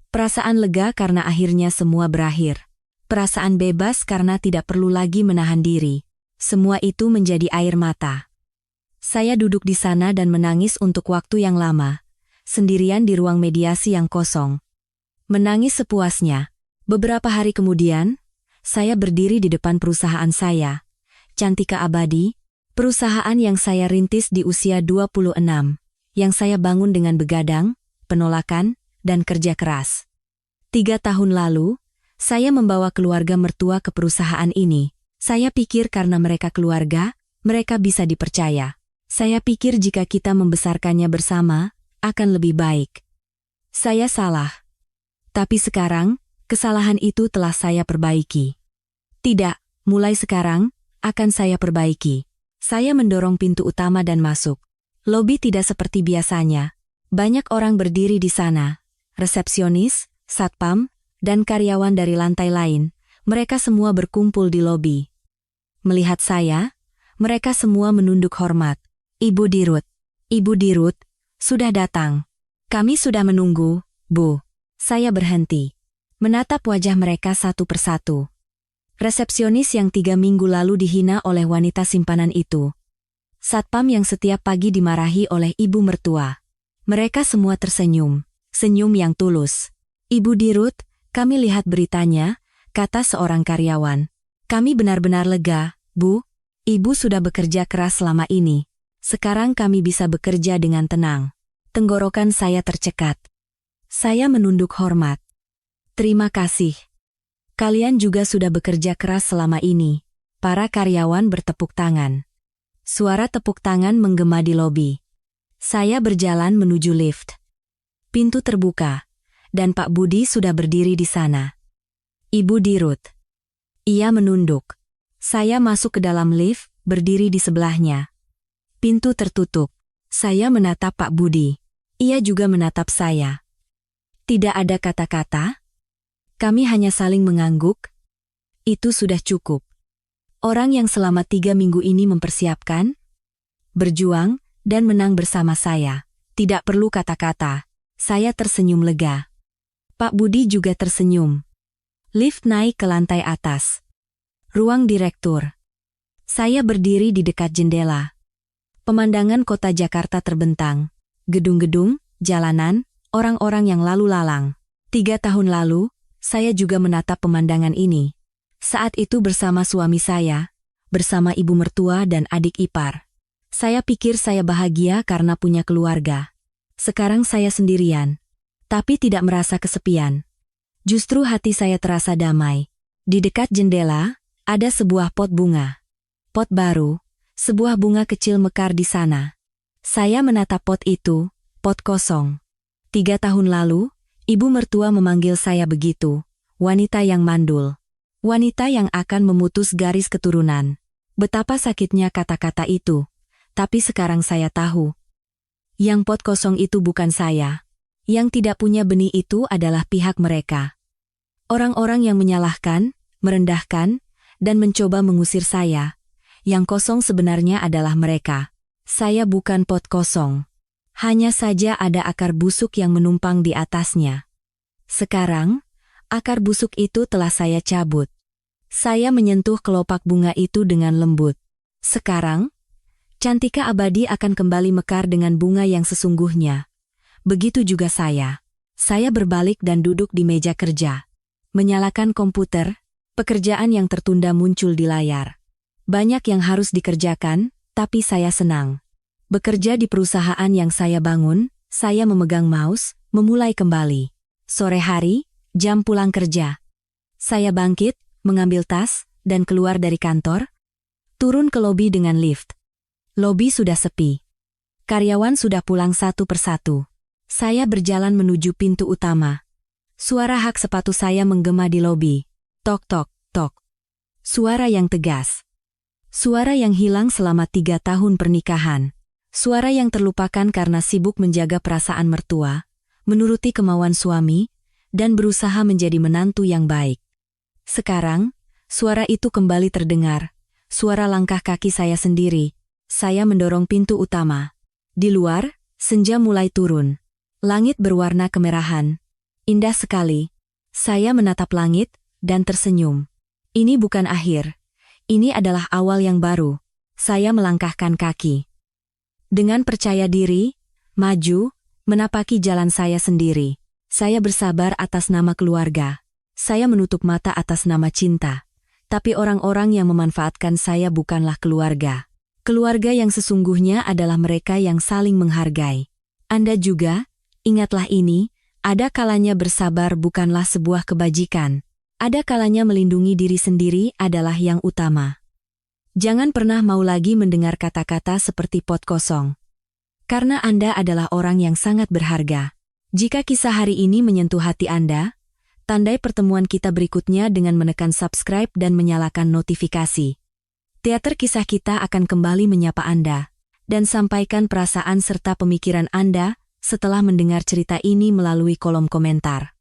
Perasaan lega karena akhirnya semua berakhir. Perasaan bebas karena tidak perlu lagi menahan diri. Semua itu menjadi air mata. Saya duduk di sana dan menangis untuk waktu yang lama, sendirian di ruang mediasi yang kosong. Menangis sepuasnya. Beberapa hari kemudian, saya berdiri di depan perusahaan saya, Cantika Abadi, perusahaan yang saya rintis di usia 26, yang saya bangun dengan begadang, penolakan, dan kerja keras. 3 tahun lalu, saya membawa keluarga mertua ke perusahaan ini. Saya pikir karena mereka keluarga, mereka bisa dipercaya. Saya pikir jika kita membesarkannya bersama, akan lebih baik. Saya salah. Tapi sekarang, kesalahan itu telah saya perbaiki. Tidak, mulai sekarang, akan saya perbaiki. Saya mendorong pintu utama dan masuk. Lobi tidak seperti biasanya. Banyak orang berdiri di sana. Resepsionis, satpam, dan karyawan dari lantai lain. Mereka semua berkumpul di lobi. Melihat saya, mereka semua menunduk hormat. Ibu Dirut. Ibu Dirut, sudah datang. Kami sudah menunggu, Bu. Saya berhenti. Menatap wajah mereka satu persatu. Resepsionis yang 3 minggu lalu dihina oleh wanita simpanan itu. Satpam yang setiap pagi dimarahi oleh ibu mertua. Mereka semua tersenyum. Senyum yang tulus. Ibu Dirut, kami lihat beritanya, kata seorang karyawan. Kami benar-benar lega, Bu. Ibu sudah bekerja keras selama ini. Sekarang kami bisa bekerja dengan tenang. Tenggorokan saya tercekat. Saya menunduk hormat. Terima kasih. Kalian juga sudah bekerja keras selama ini. Para karyawan bertepuk tangan. Suara tepuk tangan menggema di lobi. Saya berjalan menuju lift. Pintu terbuka, dan Pak Budi sudah berdiri di sana. Ibu Dirut. Ia menunduk. Saya masuk ke dalam lift, berdiri di sebelahnya. Pintu tertutup. Saya menatap Pak Budi. Ia juga menatap saya. Tidak ada kata-kata. Kami hanya saling mengangguk. Itu sudah cukup. Orang yang selama 3 minggu ini mempersiapkan, berjuang, dan menang bersama saya. Tidak perlu kata-kata. Saya tersenyum lega. Pak Budi juga tersenyum. Lift naik ke lantai atas. Ruang direktur. Saya berdiri di dekat jendela. Pemandangan kota Jakarta terbentang. Gedung-gedung, jalanan, orang-orang yang lalu lalang. 3 tahun lalu, saya juga menatap pemandangan ini. Saat itu bersama suami saya, bersama ibu mertua dan adik ipar. Saya pikir saya bahagia karena punya keluarga. Sekarang saya sendirian, tapi tidak merasa kesepian. Justru hati saya terasa damai. Di dekat jendela, ada sebuah pot bunga. Pot baru, sebuah bunga kecil mekar di sana. Saya menatap pot itu, pot kosong. 3 tahun lalu, ibu mertua memanggil saya begitu, wanita yang mandul. Wanita yang akan memutus garis keturunan. Betapa sakitnya kata-kata itu. Tapi sekarang saya tahu. Yang pot kosong itu bukan saya. Yang tidak punya benih itu adalah pihak mereka. Orang-orang yang menyalahkan, merendahkan, dan mencoba mengusir saya. Yang kosong sebenarnya adalah mereka. Saya bukan pot kosong. Hanya saja ada akar busuk yang menumpang di atasnya. Sekarang, akar busuk itu telah saya cabut. Saya menyentuh kelopak bunga itu dengan lembut. Sekarang, Cantika Abadi akan kembali mekar dengan bunga yang sesungguhnya. Begitu juga saya. Saya berbalik dan duduk di meja kerja. Menyalakan komputer, pekerjaan yang tertunda muncul di layar. Banyak yang harus dikerjakan, tapi saya senang. Bekerja di perusahaan yang saya bangun, saya memegang mouse, memulai kembali. Sore hari, jam pulang kerja. Saya bangkit, mengambil tas, dan keluar dari kantor. Turun ke lobi dengan lift. Lobi sudah sepi. Karyawan sudah pulang satu persatu. Saya berjalan menuju pintu utama. Suara hak sepatu saya menggema di lobi. Tok tok tok. Suara yang tegas. Suara yang hilang selama 3 tahun pernikahan. Suara yang terlupakan karena sibuk menjaga perasaan mertua, menuruti kemauan suami, dan berusaha menjadi menantu yang baik. Sekarang, suara itu kembali terdengar. Suara langkah kaki saya sendiri. Saya mendorong pintu utama. Di luar, senja mulai turun. Langit berwarna kemerahan. Indah sekali. Saya menatap langit dan tersenyum. Ini bukan akhir. Ini adalah awal yang baru. Saya melangkahkan kaki. Dengan percaya diri, maju, menapaki jalan saya sendiri. Saya bersabar atas nama keluarga. Saya menutup mata atas nama cinta. Tapi orang-orang yang memanfaatkan saya bukanlah keluarga. Keluarga yang sesungguhnya adalah mereka yang saling menghargai. Anda juga, ingatlah ini, ada kalanya bersabar bukanlah sebuah kebajikan. Ada kalanya melindungi diri sendiri adalah yang utama. Jangan pernah mau lagi mendengar kata-kata seperti pot kosong. Karena Anda adalah orang yang sangat berharga. Jika kisah hari ini menyentuh hati Anda, tandai pertemuan kita berikutnya dengan menekan subscribe dan menyalakan notifikasi. Teater kisah kita akan kembali menyapa Anda dan sampaikan perasaan serta pemikiran Anda setelah mendengar cerita ini melalui kolom komentar.